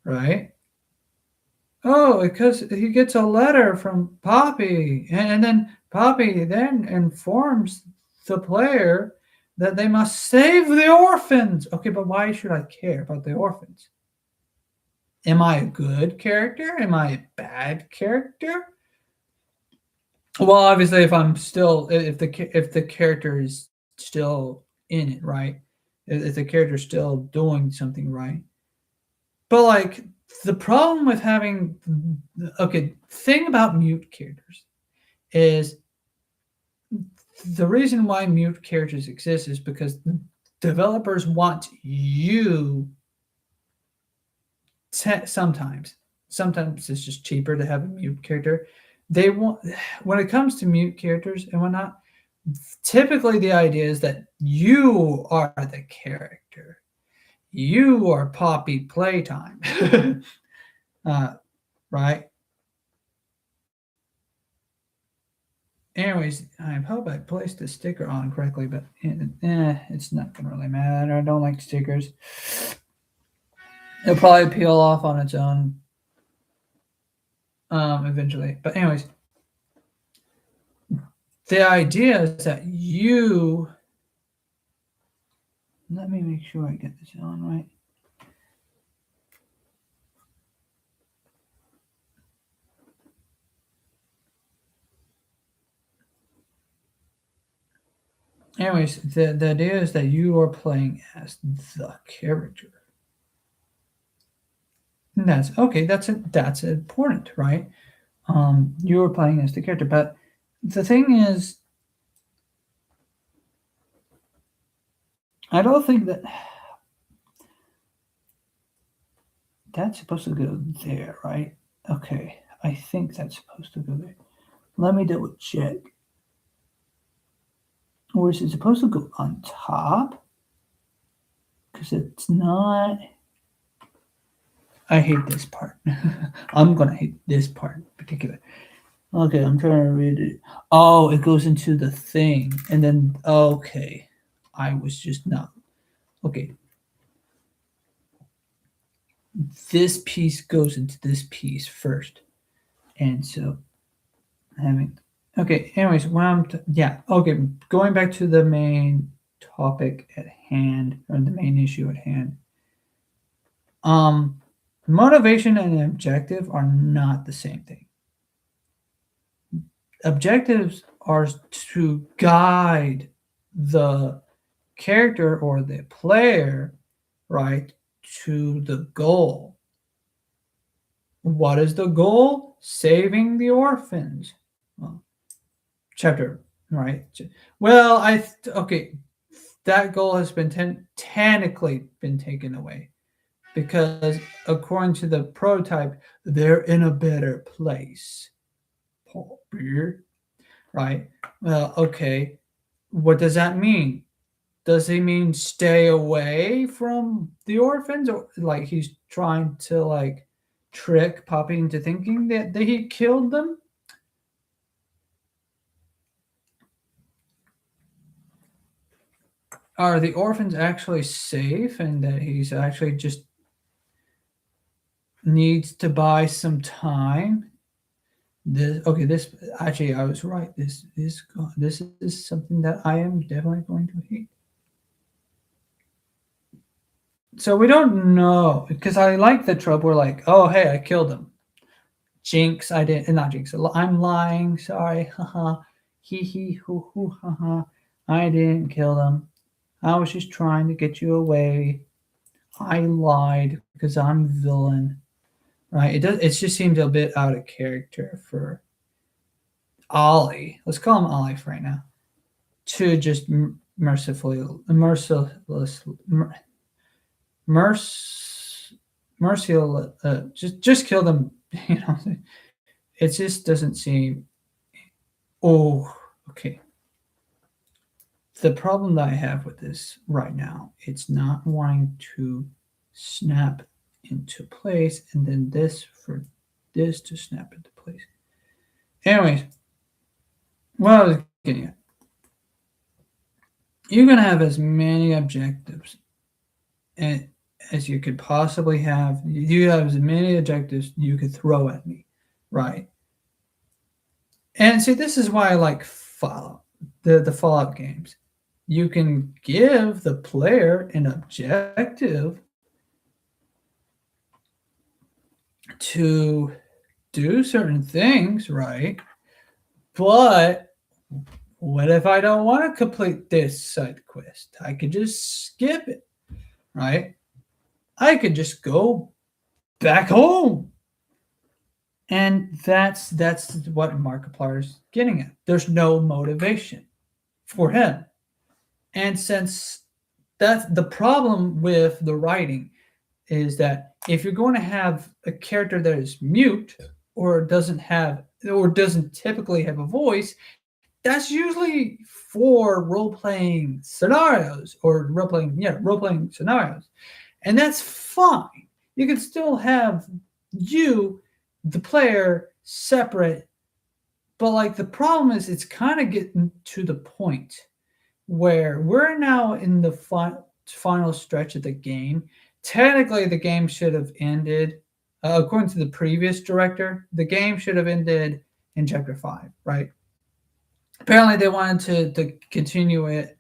right? Oh, because he gets a letter from Poppy, and then Poppy then informs the player that they must save the orphans. Okay, but why should I care about the orphans? Am I a good character? Am I a bad character? Well, obviously, if the character is still in it, right? If the character's still doing something right, but like the problem with having okay, thing about mute characters is the reason why mute characters exist is because developers want you sometimes it's just cheaper to have a mute character. They want when it comes to mute characters and whatnot, typically the idea is that you are the character. You are Poppy playtime. uh, right? Anyways, I hope I placed the sticker on correctly, but it's not gonna really matter. I don't like stickers. It'll probably peel off on its own eventually. But anyways, the idea is that you let me make sure I get this on right. Anyways, the idea is that you are playing as the character. And that's okay. That's important, right? You are playing as the character, but the thing is, I don't think that's supposed to go there, right? Okay, I think that's supposed to go there. Let me double check. Or is it supposed to go on top? Because it's not. I hate this part. I'm gonna hate this part in particular. Okay, I'm trying to read it. Oh, it goes into the thing, and then okay, I was just not okay. This piece goes into this piece first, and so having okay. Anyways, when yeah okay, going back to the main topic at hand or the main issue at hand. Um, motivation and objective are not the same thing. Objectives are to guide the character or the player, right, to the goal. What is the goal? Saving the orphans. Well, chapter, right? Well, okay, that goal has been technically been taken away because according to the prototype, they're in a better place. Paul Beer, right? Well, okay. What does that mean? Does he mean stay away from the orphans, or like he's trying to like trick Poppy into thinking that he killed them? Are the orphans actually safe and that he's actually just needs to buy some time? This actually I was right. This is something that I am definitely going to hate. So we don't know because I like the trope. We're like, oh hey, I killed him. Jinx, I didn't. Not Jinx. I'm lying. Sorry. Haha. Hee hee hoo hoo. Haha. I didn't kill them. I was just trying to get you away. I lied because I'm villain. Right? It does. It just seems a bit out of character for Ollie. Let's call him Ollie for right now. To just mercilessly, merciless, merc, Mercy will just kill them. You know, it just doesn't seem. Oh, okay. The problem that I have with this right now, it's not wanting to snap into place, and then this for this to snap into place. Anyways, what I was getting at, you're gonna have as many objectives and as you could possibly have. You have as many objectives you could throw at me, right? And see, this is why I like Fallout, the Fallout games. You can give the player an objective to do certain things, right? But what if I don't want to complete this side quest? I could just skip it, right? I could just go back home. And that's what Markiplier's getting at. There's no motivation for him. And since that's the problem with the writing is that if you're going to have a character that is mute or doesn't typically have a voice, that's usually for role-playing scenarios or role-playing scenarios. And that's fine. You can still have you, the player, separate, but like the problem is it's kind of getting to the point where we're now in the final stretch of the game. Technically, the game should have ended, according to the previous director, the game should have ended in chapter 5, right? Apparently, they wanted to continue it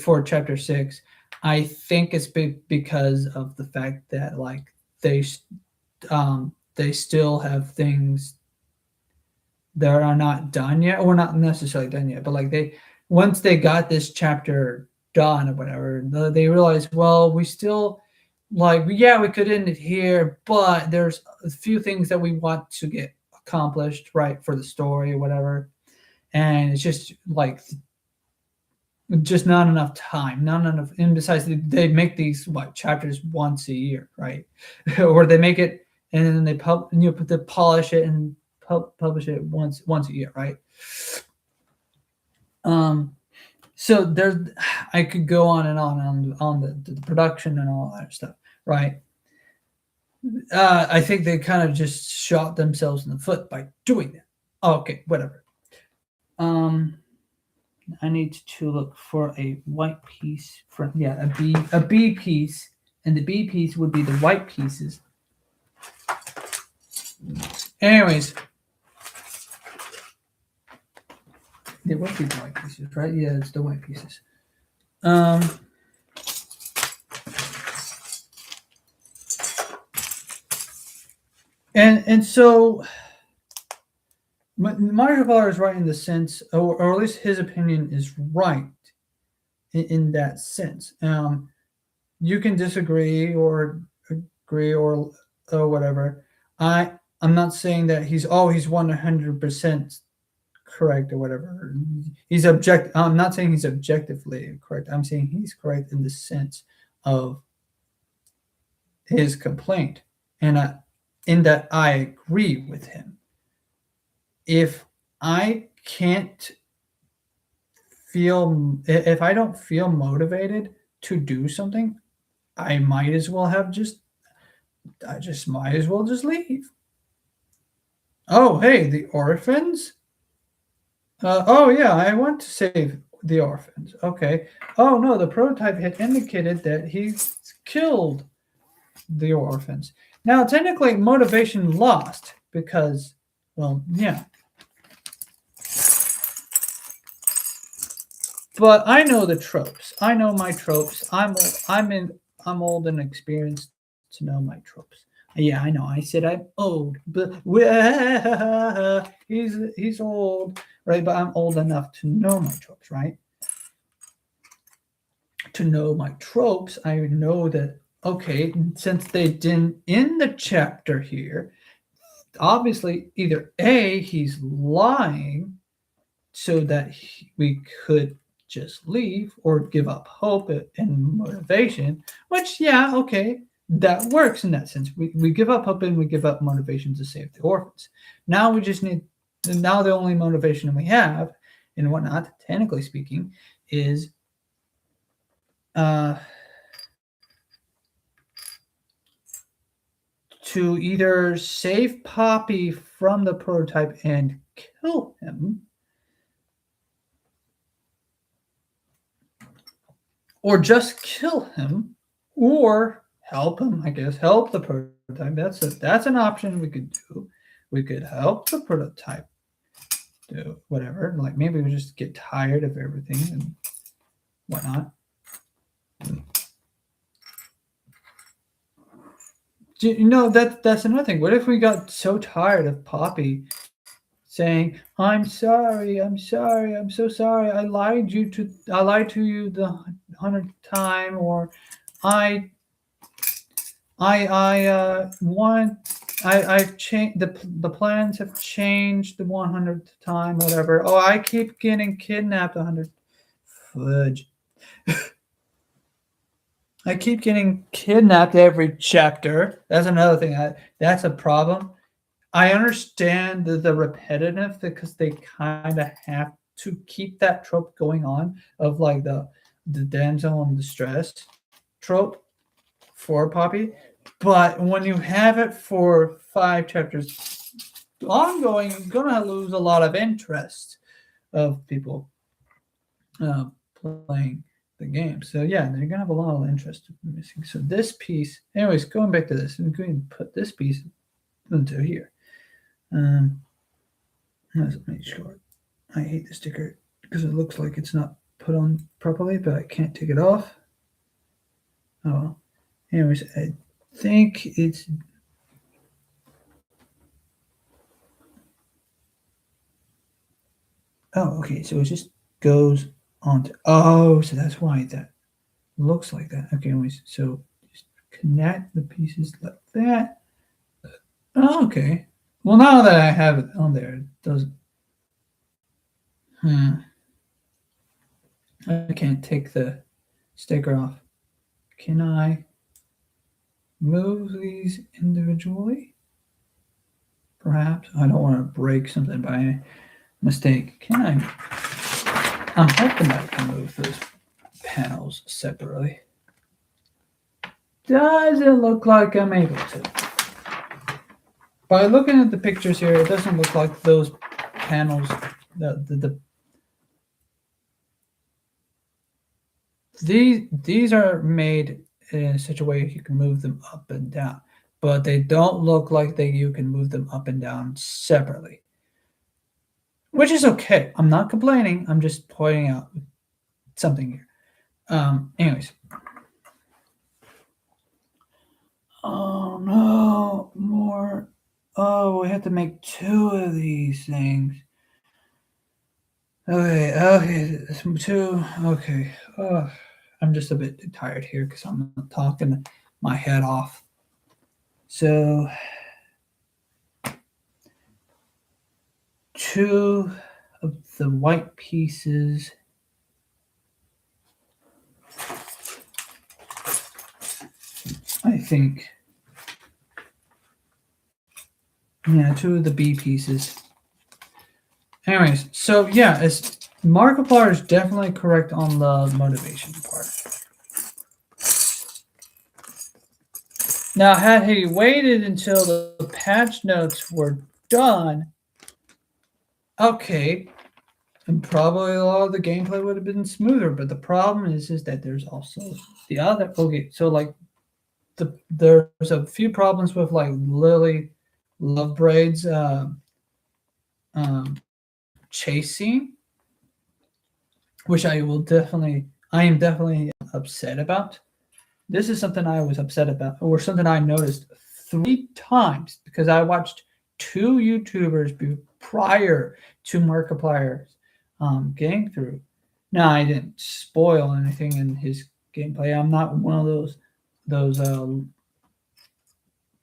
for chapter 6. I think it's because of the fact that like they still have things that are not done yet, or not necessarily done yet, but like once they got this chapter done or whatever, they realized, well, we still like, yeah, we could end it here, but there's a few things that we want to get accomplished, right, for the story or whatever, and it's just like just not enough time, not enough. And besides, they make these chapters once a year, right? Or they make it and then they polish it and publish it once a year, right? So there's, I could go on and on the production and all that stuff, right? I think they kind of just shot themselves in the foot by doing that. Okay, whatever. I need to look for a white piece from a B piece, and the B piece would be the white pieces. Anyways, it would be the white pieces, right? Yeah, it's the white pieces. And so Markiplier is right in the sense, or at least his opinion is right in that sense. You can disagree or agree or whatever. I'm not saying that he's 100% correct or whatever. I'm not saying he's objectively correct. I'm saying he's correct in the sense of his complaint, and in that I agree with him. If I don't feel motivated to do something, I might as well just leave. Oh, hey, the orphans? Oh, yeah, I want to save the orphans. Okay. Oh, no, the prototype had indicated that he killed the orphans. Now, technically, motivation lost because, well, yeah. But I know the tropes. I know my tropes. I'm old and experienced to know my tropes. Yeah, I know. I said I'm old, but he's old, right? But I'm old enough to know my tropes, right? To know my tropes, I know that, okay, since they didn't end the chapter here, obviously either A, he's lying so that we could just leave or give up hope and motivation, which, yeah, okay, that works in that sense. We give up hope and we give up motivation to save the orphans. Now we just need, now the only motivation we have and whatnot, technically speaking, is to either save Poppy from the prototype and kill him, or just kill him, or help him. I guess help the prototype. That's an option we could do. We could help the prototype do whatever. Like maybe we just get tired of everything and whatnot. You know, that's another thing. What if we got so tired of Poppy saying, "I'm sorry, I'm sorry, I'm so sorry. I lied to you the 100th time," or I want I've changed the plans have changed the 100th time, whatever. Oh, I keep getting kidnapped 100 fudge. I keep getting kidnapped every chapter. That's another thing. That's a problem. I understand the repetitive because they kind of have to keep that trope going on of like the damsel in distress trope for Poppy. But when you have it for 5 chapters ongoing, you're gonna lose a lot of interest of people uh, playing the game. So yeah, they're gonna have a lot of interest missing. So this piece, anyways, going back to this, I'm going to put this piece into here. Let's make sure. I hate the sticker because it looks like it's not put on properly, but I can't take it off. Oh well. Anyways, I think it's okay. So it just goes on to, oh, so that's why that looks like that. Okay, anyways, so just connect the pieces like that. Oh, okay. Well, now that I have it on there, it doesn't. I can't take the sticker off. Can I move these individually? Perhaps. I don't want to break something by mistake. Can I? I'm hoping I can move those panels separately. Does it look like I'm able to? By looking at the pictures here, it doesn't look like those panels, these are made in such a way you can move them up and down, but they don't look like you can move them up and down separately, which is okay. I'm not complaining. I'm just pointing out something here. Anyways. Oh no, more. Oh, we have to make 2 of these things. Okay, 2. Okay. I'm just a bit tired here because I'm talking my head off. So 2 of the white pieces. I think. Yeah, 2 of the B pieces. Anyways, so yeah, Markiplier is definitely correct on the motivation part. Now, had he waited until the patch notes were done, okay, and probably a lot of the gameplay would have been smoother. But the problem is that there's also the other. Okay, so like there's a few problems with like Lily Lovebraid's chase scene, which I am definitely upset about. This is something I was upset about, or something I noticed 3 times because I watched 2 YouTubers prior to Markiplier's getting through. Now I didn't spoil anything in his gameplay. I'm not one of those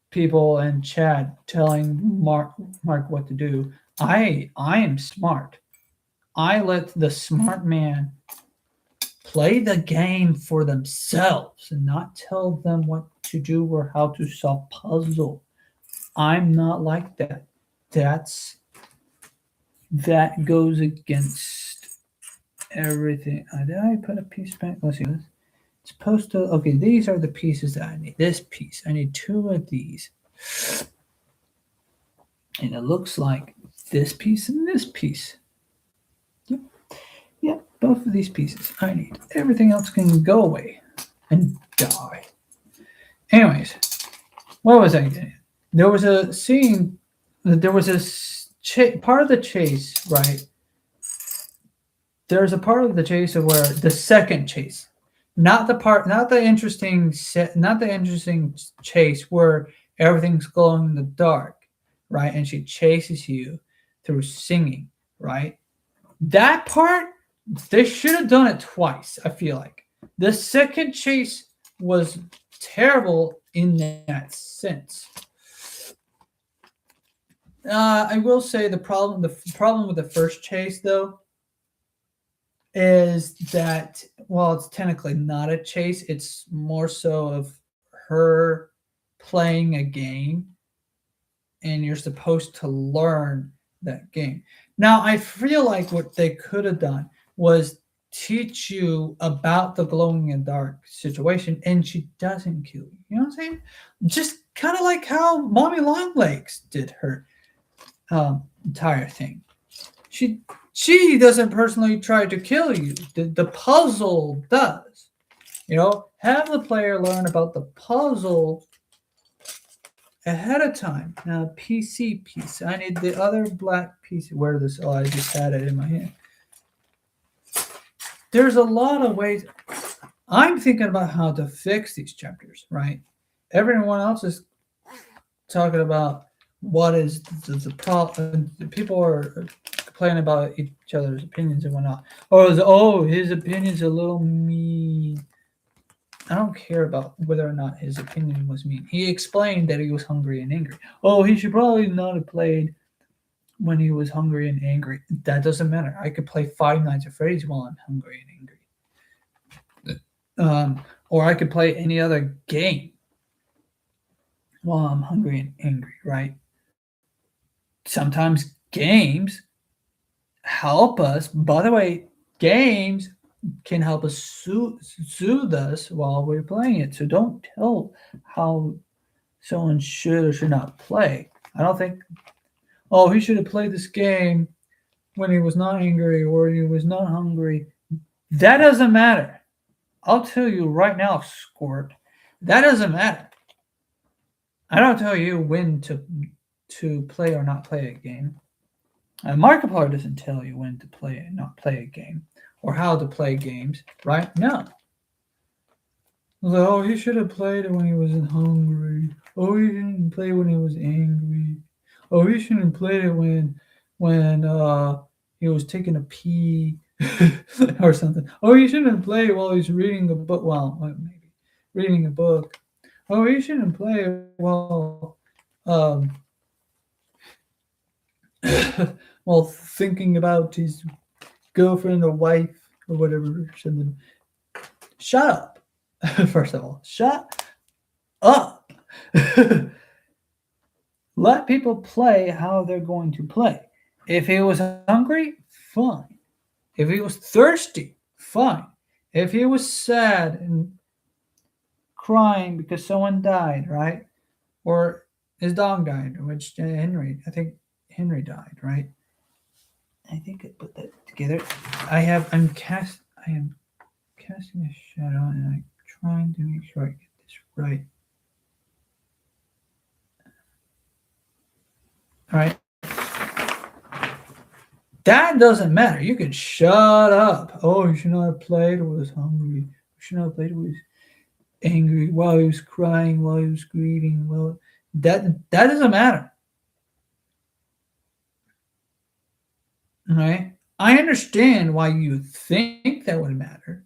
people in chat telling Mark what to do. I am smart. I let the smart man play the game for themselves and not tell them what to do or how to solve puzzle. I'm not like that. That's that goes against everything. Did I put a piece back? Let's see. It's supposed to. Okay, these are the pieces that I need. This piece. I need two of these, and it looks like this piece and this piece. Yep. Yep. Both of these pieces I need. Everything else can go away and die. Anyways, what was I getting? There was a scene. There was a part of the chase, right? There's a part of the chase of where the second chase, not the interesting not the interesting chase where everything's glowing in the dark, right? And she chases you through singing, right? That part, they should have done it twice. I feel like the second chase was terrible in that sense. I will say the problem with the first chase though is that well, it's technically not a chase. It's more so of her playing a game, and you're supposed to learn that game. Now, I feel like what they could have done was teach you about the glowing in the dark situation, and she doesn't kill you. You know what I'm saying? Just kind of like how Mommy Longlegs did her entire thing. She she doesn't personally try to kill you. The puzzle does. Have the player learn about the puzzle ahead of time. Now, PC piece. I need the other black piece. Where this? Oh, I just had it in my hand. There's a lot of ways. I'm thinking about how to fix these chapters, right? Everyone else is talking about what is the problem. People are complaining about each other's opinions and whatnot. Oh, his opinion's a little mean. I don't care about whether or not his opinion was mean. He explained that he was hungry and angry. Oh, he should probably not have played when he was hungry and angry. That doesn't matter. I could play Five Nights at Freddy's while I'm hungry and angry. Or I could play any other game while I'm hungry and angry, right? Sometimes games help us. By the way, games can help us soothe us while we're playing it. So don't tell how someone should or should not play. I don't think, oh, he should have played this game when he was not angry or he was not hungry. That doesn't matter. I'll tell you right now, Squirt, that doesn't matter. I don't tell you when to play or not play a game. Markiplier doesn't tell you when to play and not play a game or how to play games, right? No. Like, oh, he should have played it when he wasn't hungry. Oh, he didn't play when he was angry. Oh, he shouldn't play it when he was taking a pee or something. Oh, he shouldn't play it while he's reading a book. Well, maybe reading a book. Oh, he shouldn't play it while while thinking about his girlfriend or wife or whatever. Something. Shut up. First of all, shut up. Let people play how they're going to play. If he was hungry, fine. If he was thirsty, fine. If he was sad and crying because someone died, right? Or his dog died, which I think Henry died, right? I think I put that together. I am casting a shadow and I'm trying to make sure I get this right. All right. That doesn't matter. You can shut up. Oh, you should not have played or was hungry. You should not have played or was angry while he was crying, while he was grieving. Well, that doesn't matter. All right. I understand why you think that would matter.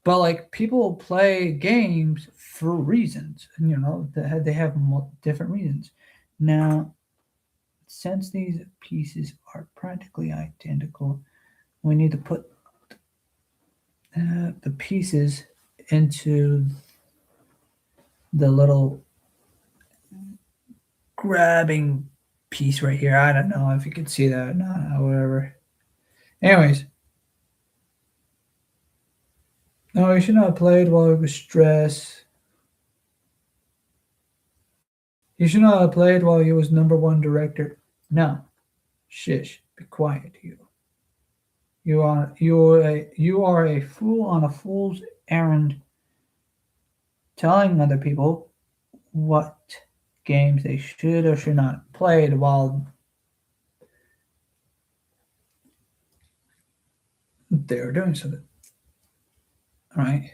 But like people play games for reasons, and they have different reasons. Now, since these pieces are practically identical, we need to put the pieces into the little grabbing piece right here. I don't know if you can see that or not, or whatever. Anyways, no, he should not have played while he was stressed. He should not have played while he was number one director. No, shish, be quiet, you. You are a fool on a fool's errand, telling other people what games they should or should not have played while they were doing something. All right.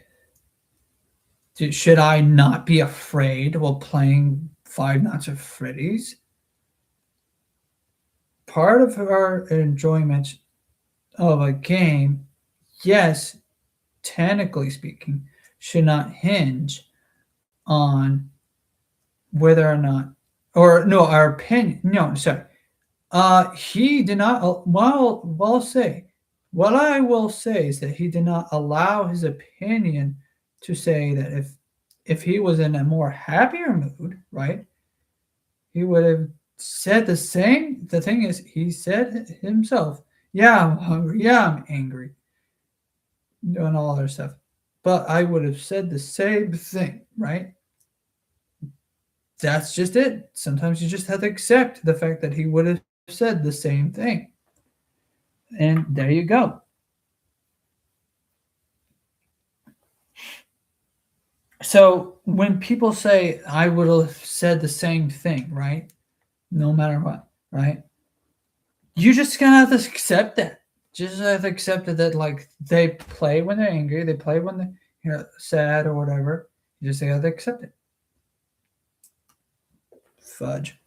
Should I not be afraid while playing Five Nights at Freddy's? Part of our enjoyment of a game, yes, technically speaking, should not hinge on whether or not, or no, our opinion. No, sorry. He did not. Well, say what I will say is that he did not allow his opinion to say that if he was in a more happier mood, right, he would have said the same. The thing is, he said himself, "Yeah, I'm hungry. Yeah, I'm angry," and all other stuff. But I would have said the same thing, right? That's just it. Sometimes you just have to accept the fact that he would have said the same thing. And there you go. So when people say, I would have said the same thing, right? No matter what, right? You just gonna have to accept that. Just have to accept that, like, they play when they're angry, they play when they're sad or whatever. You just have to accept it. Fudge.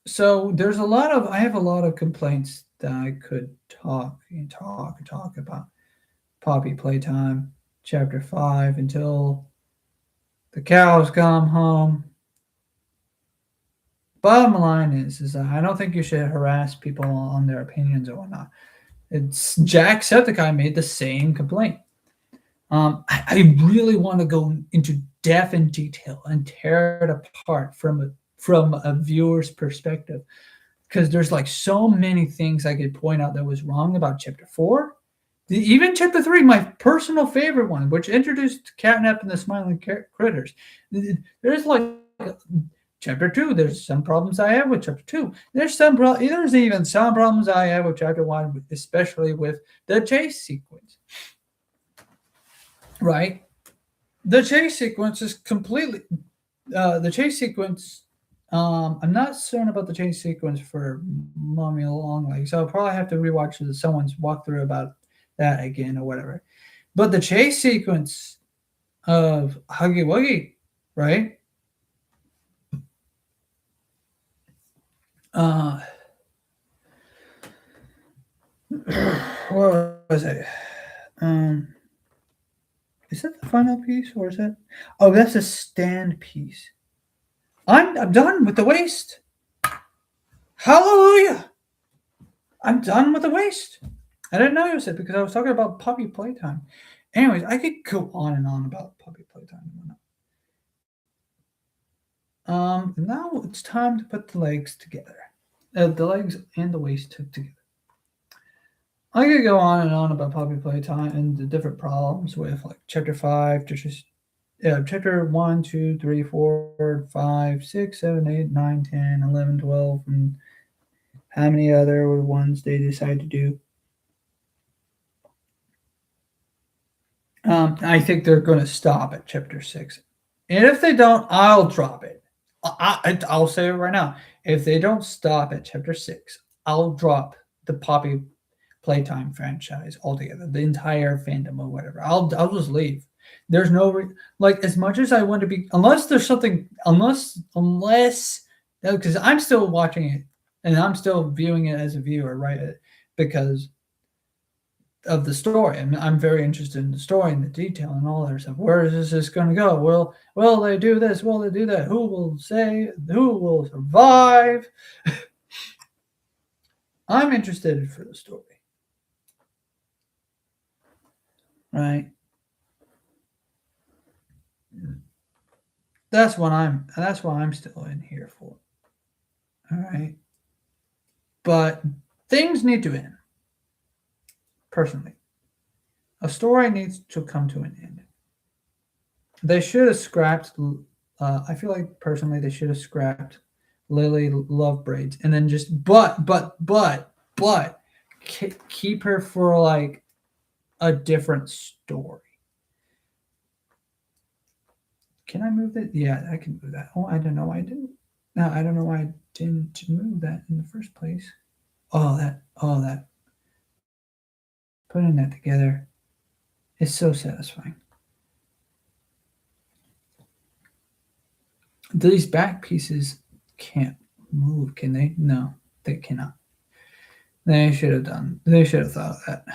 So I have a lot of complaints that I could talk about. Poppy Playtime, Chapter 5, until the cows come home. Bottom line is I don't think you should harass people on their opinions or whatnot. It's Jacksepticeye made the same complaint. I really want to go into depth and detail and tear it apart from a viewer's perspective, because there's like so many things I could point out that was wrong about Chapter 4. Even Chapter 3, my personal favorite one, which introduced Catnap and the Smiling Critters. There's like Chapter 2, there's some problems I have with Chapter 2. There's even some problems I have with Chapter 1, especially with the chase sequence. Right? The chase sequence is completely the chase sequence. I'm not certain about the chase sequence for Mommy Long Legs, so I'll probably have to rewatch someone's walkthrough about that again or whatever. But the chase sequence of Huggy Wuggy, right? What was it? Is that the final piece or is that? Oh, that's a stand piece. I'm done with the waste. Hallelujah! I'm done with the waste. I didn't notice it because I was talking about Puppy Playtime. Anyways, I could go on and on about Puppy Playtime and whatnot. Now it's time to put the legs together. The legs and the waist together. I could go on and on about Puppy Playtime and the different problems with like Chapter 5, Chapter 1, 2, 3, 4, 5, 6, 7, 8, 9, 10, 11, 12, and how many other ones they decide to do. I think they're going to stop at Chapter 6. And if they don't, I'll drop it. I'll say it right now. If they don't stop at Chapter 6, I'll drop the Poppy Playtime franchise altogether, the entire fandom or whatever. I'll just leave. There's no like, as much as I want to be, unless there's something, unless because I'm still watching it and I'm still viewing it as a viewer, right? Because of the story. I'm very interested in the story and the detail and all that stuff. Where is this going to go? Will they do this? Will they do that? Who will survive? I'm interested for the story, right? That's why I'm still in here for. All right. But things need to end, personally. A story needs to come to an end. They should have scrapped. I feel like personally they should have scrapped Lily Love Braids and then just but keep her for like a different story. Can I move it? Yeah, I can move that. Oh, I don't know why I didn't. No, I don't know why I didn't move that in the first place. Oh, that putting that together is so satisfying. These back pieces can't move, can they? No, they cannot. They should have done. They should have thought of that.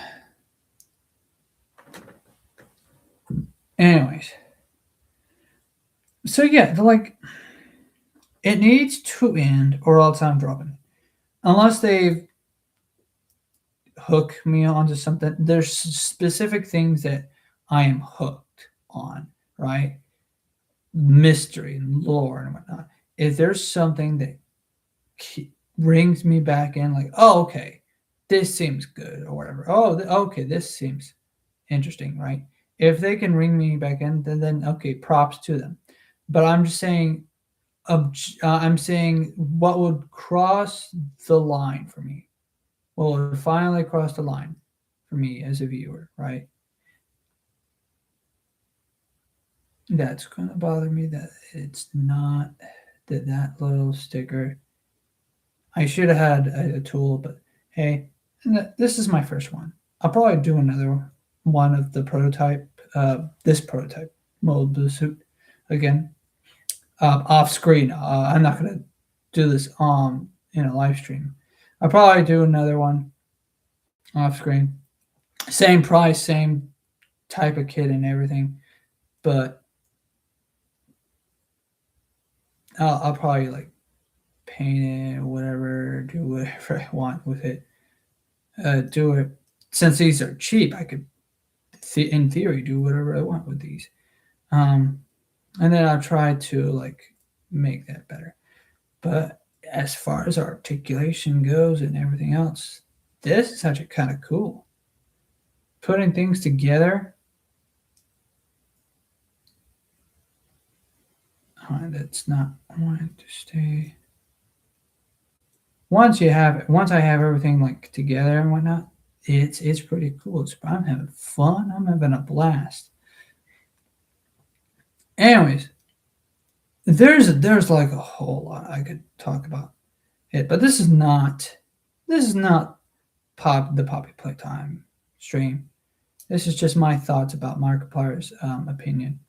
Anyways, so yeah, like it needs to end, or else I'm dropping. Unless they hook me onto something, there's specific things that I am hooked on, right? Mystery and lore and whatnot. If there's something that brings me back in, like, oh, okay, this seems good, or whatever. Oh, okay, this seems interesting, right? If they can ring me back in, then okay, props to them. But I'm just saying, I'm saying what would cross the line for me. What would finally cross the line for me as a viewer, right? That's gonna bother me that it's not that little sticker. I should have had a tool, but hey, this is my first one. I'll probably do another one of the prototype, this prototype mobile suit again, off screen. I'm not gonna do this in a live stream. I'll probably do another one off screen. Same price, same type of kit and everything, but I'll probably like paint it, whatever, do whatever I want with it. Do it since these are cheap. I could, in theory, do whatever I want with these. Um, and then I'll try to like make that better. But as far as articulation goes and everything else, this is actually kind of cool. Putting things together. That's not wanting to stay. Once I have everything like together and whatnot, it's pretty cool. I'm having fun. I'm having a blast. Anyways, there's like a whole lot I could talk about it, but this is not the Poppy Playtime stream. This is just my thoughts about Markiplier's opinion.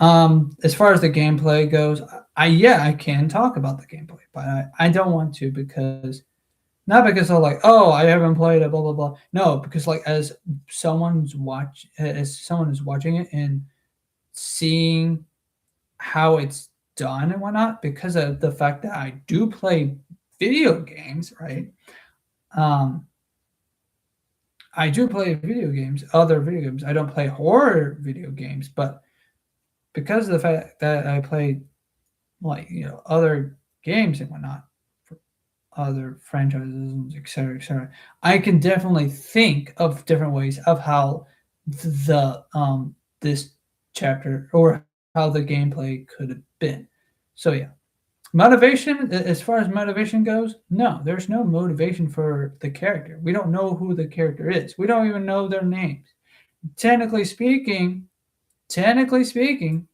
As far as the gameplay goes, I can talk about the gameplay, but I don't want to because not because I'm like, oh, I haven't played it, blah blah blah. No, because like as someone is watching it and seeing how it's done and whatnot, because of the fact that I do play video games, right? Um, I do play video games, other video games. I don't play horror video games, but because of the fact that I play like other games and whatnot for other franchises, etc., I can definitely think of different ways of how the this chapter or how the gameplay could have been. So yeah, motivation, as far as motivation goes, no, there's no motivation for the character. We don't know who the character is. We don't even know their names. Technically speaking, technically speaking,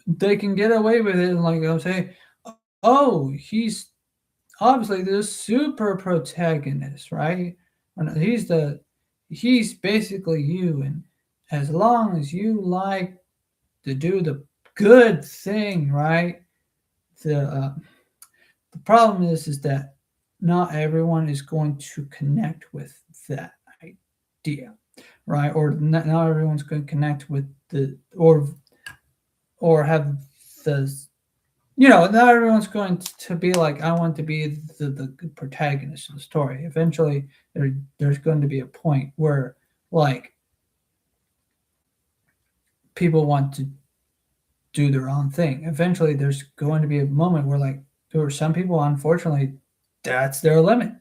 they can get away with it and like I'll say, oh, he's obviously the super protagonist, right? Or no, he's basically you, and as long as you like to do the good thing, right? The the problem is that not everyone is going to connect with that idea, right? Or not everyone's going to connect with the or have the not everyone's going to be like, I want to be the protagonist of the story. Eventually, there's going to be a point where, like, people want to do their own thing. Eventually, there's going to be a moment where, like, there are some people, unfortunately, that's their limit,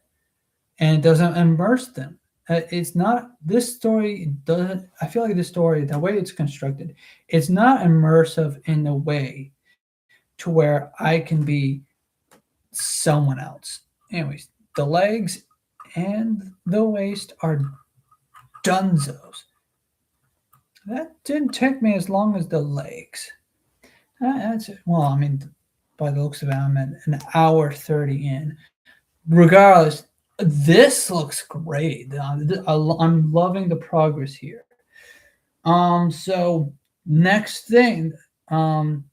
and it doesn't immerse them. It's not this story doesn't. I feel like this story, the way it's constructed, it's not immersive in the way to where I can be someone else. Anyways, the legs and the waist are dunzos. That didn't take me as long as the legs. That's well, I mean, by the looks of it, I'm at an hour 30 in. Regardless, this looks great. I'm loving the progress here. So next thing, um,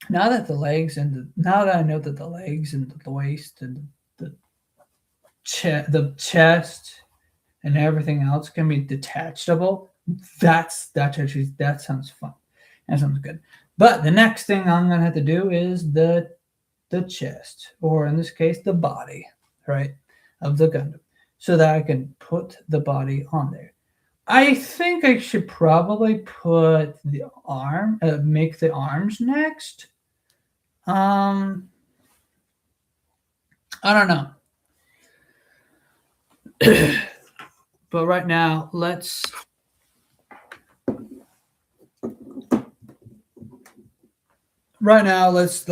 now that I know that the legs and the waist and the the chest and everything else can be detachable. That sounds fun. That sounds good. But the next thing I'm gonna have to do is the chest, or in this case, the body, right, of the Gundam, so that I can put the body on there. I think I should probably put the make the arms next. Um, I don't know, but right now let's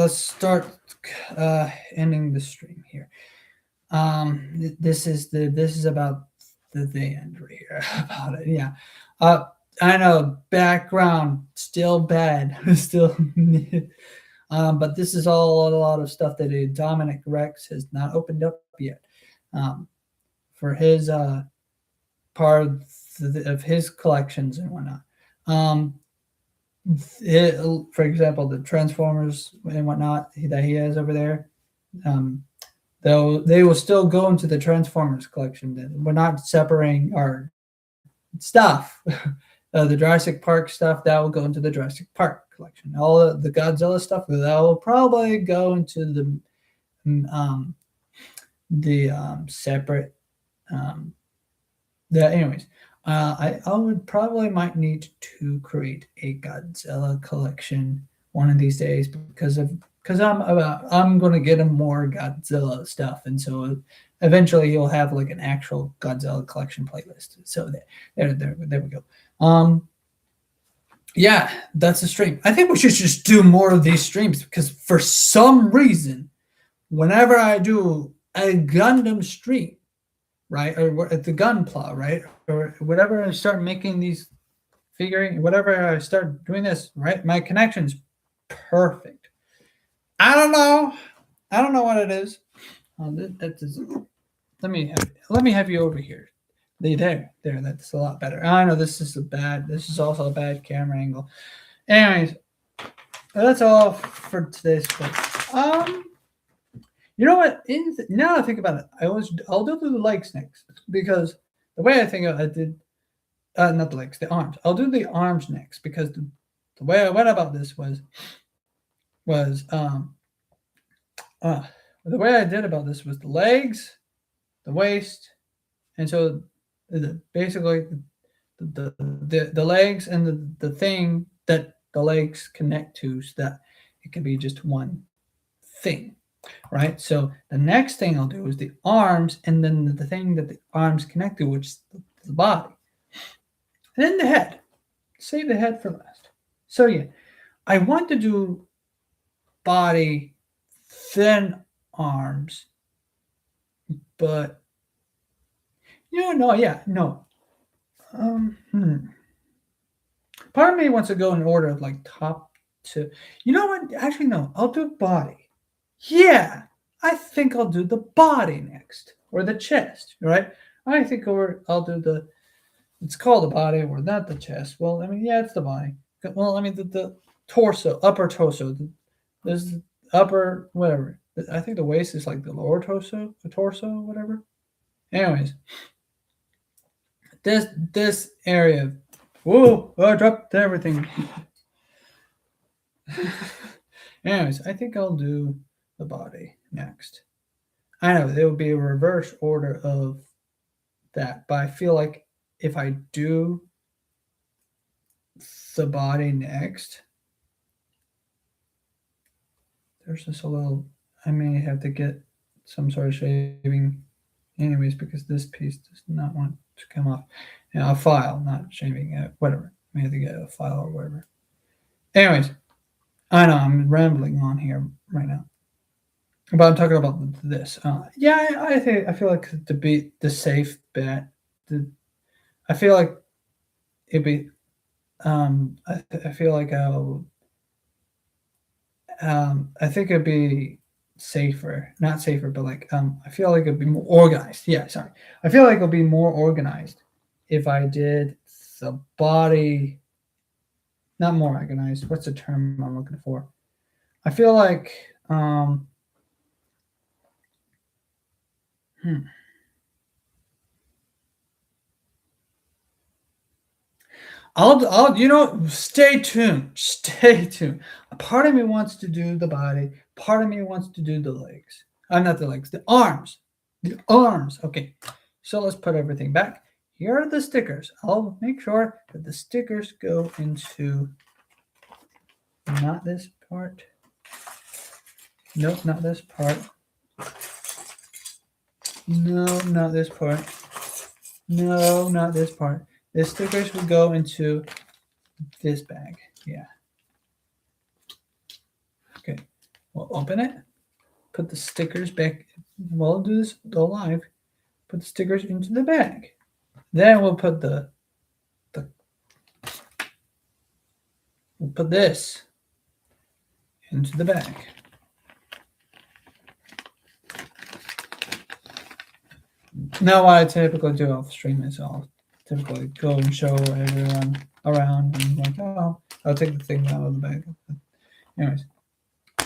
start ending the stream here. This is about the end right here about it. Yeah. Uh, I know background still bad, still, but this is all a lot of stuff that Dominic Rex has not opened up yet, um, for his part of his collections and whatnot. Um, for example, the Transformers and whatnot that he has over there. Um, though they will still go into the Transformers collection. We're not separating our stuff. The Jurassic Park stuff that will go into the Jurassic Park collection. All the Godzilla stuff that will probably go into um, the separate. Um, anyways, I would probably might need to create a Godzilla collection one of these days because I'm going to get him more Godzilla stuff, and so eventually he'll have like an actual Godzilla collection playlist. So there we go. Um, yeah, that's a stream. I think we should just do more of these streams because for some reason, whenever I do a Gundam stream, right, or at the Gunpla, right, or whatever, I start making these figuring, whatever I start doing this, right, my connection's perfect. I don't know. I don't know what it is. That is, let me have you over here. There. That's a lot better. I know this is a bad. This is also a bad camera angle. Anyways, that's all for today's clip. You know what? Now I think about it, I'll do the legs next because the way I did, not the legs, the arms. I'll do the arms next because the way I went about this was uh, the way I did about this was the legs, the waist, and so basically the legs and the thing that the legs connect to, so that it can be just one thing, right? So the next thing I'll do is the arms, and then the thing that the arms connect to, which is the body, and then the head. Save the head for last. So yeah, I want to do body, then arms, but no, yeah, no. Hmm. Part of me wants to go in order of like top to. You know what? Actually, no. I'll do body. Yeah, I think I'll do the body next, or the chest. Right? I think I'll do the. It's called the body, or not the chest. Well, I mean, yeah, it's the body. Well, I mean, the torso, upper torso. There's the upper whatever. I think the waist is like the lower torso, whatever. Anyways, this area. Whoa! I dropped everything. Anyways, I think I'll do the body next. I know it would be a reverse order of that, but I feel like if I do the body next, there's just a little. I may have to get some sort of shaving, anyways, because this piece does not want to come off. A file, not shaving, whatever. I may have to get a file or whatever. Anyways, I know I'm rambling on here right now, but I'm talking about this. Yeah, I feel like to be the safe bet. The, I feel like it'd be. I feel like I think it'd be safer, not safer, but like I feel like it'd be more organized. Yeah, sorry. I feel like it'll be more organized if I did the body, not more organized. What's the term I'm looking for? I feel like hmm. Stay tuned. Stay tuned. A part of me wants to do the body. Part of me wants to do the legs. Not the legs, the arms. The arms. Okay. So let's put everything back. Here are the stickers. I'll make sure that the stickers go into not this part. Nope, not this part. No, not this part. No, not this part. The stickers will go into this bag. Yeah. Okay. We'll open it. Put the stickers back. We'll do this live. Put the stickers into the bag. Then we'll put we'll put this into the bag. Now, what I typically do off stream is I'll typically go and show everyone around and like, oh, I'll take the thing out of the bag. Anyways,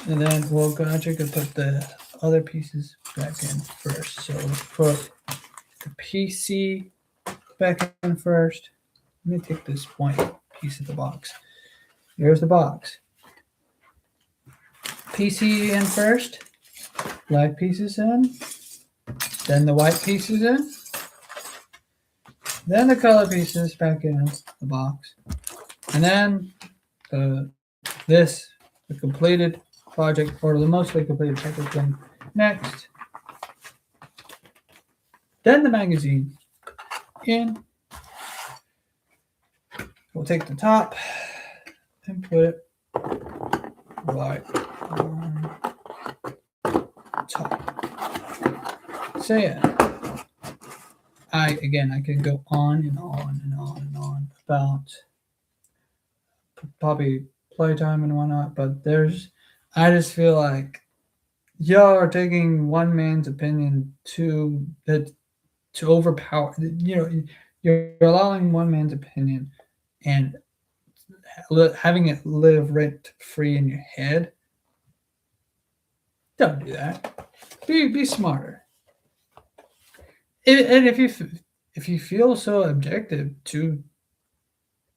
and then we'll actually put the other pieces back in first. So let's put the PC back in first. Let me take this white piece of the box. Here's the box. PC in first, black pieces in, then the white pieces in, then the color pieces back in the box, and then the completed project, or the mostly completed project in next. Then the magazine in. We'll take the top and put it right on top. So yeah, I can go on and on and on and on about probably playtime and whatnot, but I just feel like y'all are taking one man's opinion to overpower. You're allowing one man's opinion and having it live rent free in your head. Don't do that. Be smarter. And if you feel so objective to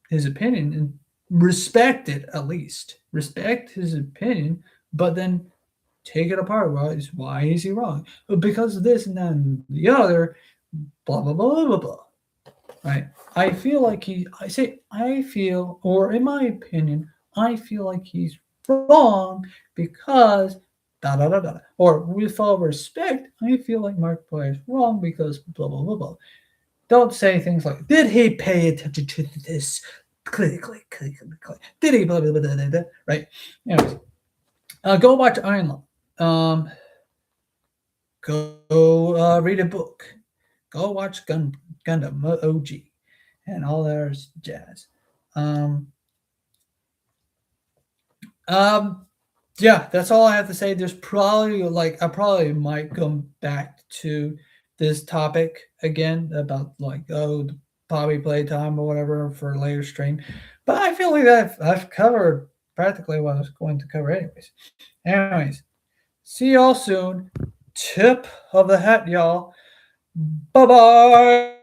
his opinion, and respect it at least. Respect his opinion, but then take it apart. Why is he wrong? Because of this and that and the other, blah blah blah blah blah. Right? I feel like or in my opinion, I feel like he's wrong because da da da da. Or with all respect, I feel like Markiplier is wrong because blah blah blah blah. Don't say things like, "Did he pay attention to this?" Click. Did he blah blah blah blah blah? Right? Anyways, go watch Iron Lung. Go read a book. Go watch Gundam OG and all that jazz. Yeah, that's all I have to say. There's probably I probably might come back to this topic again about the Bobby playtime or whatever for a later stream. But I feel like I've covered practically what I was going to cover anyways. See y'all soon. Tip of the hat, y'all. Bye bye.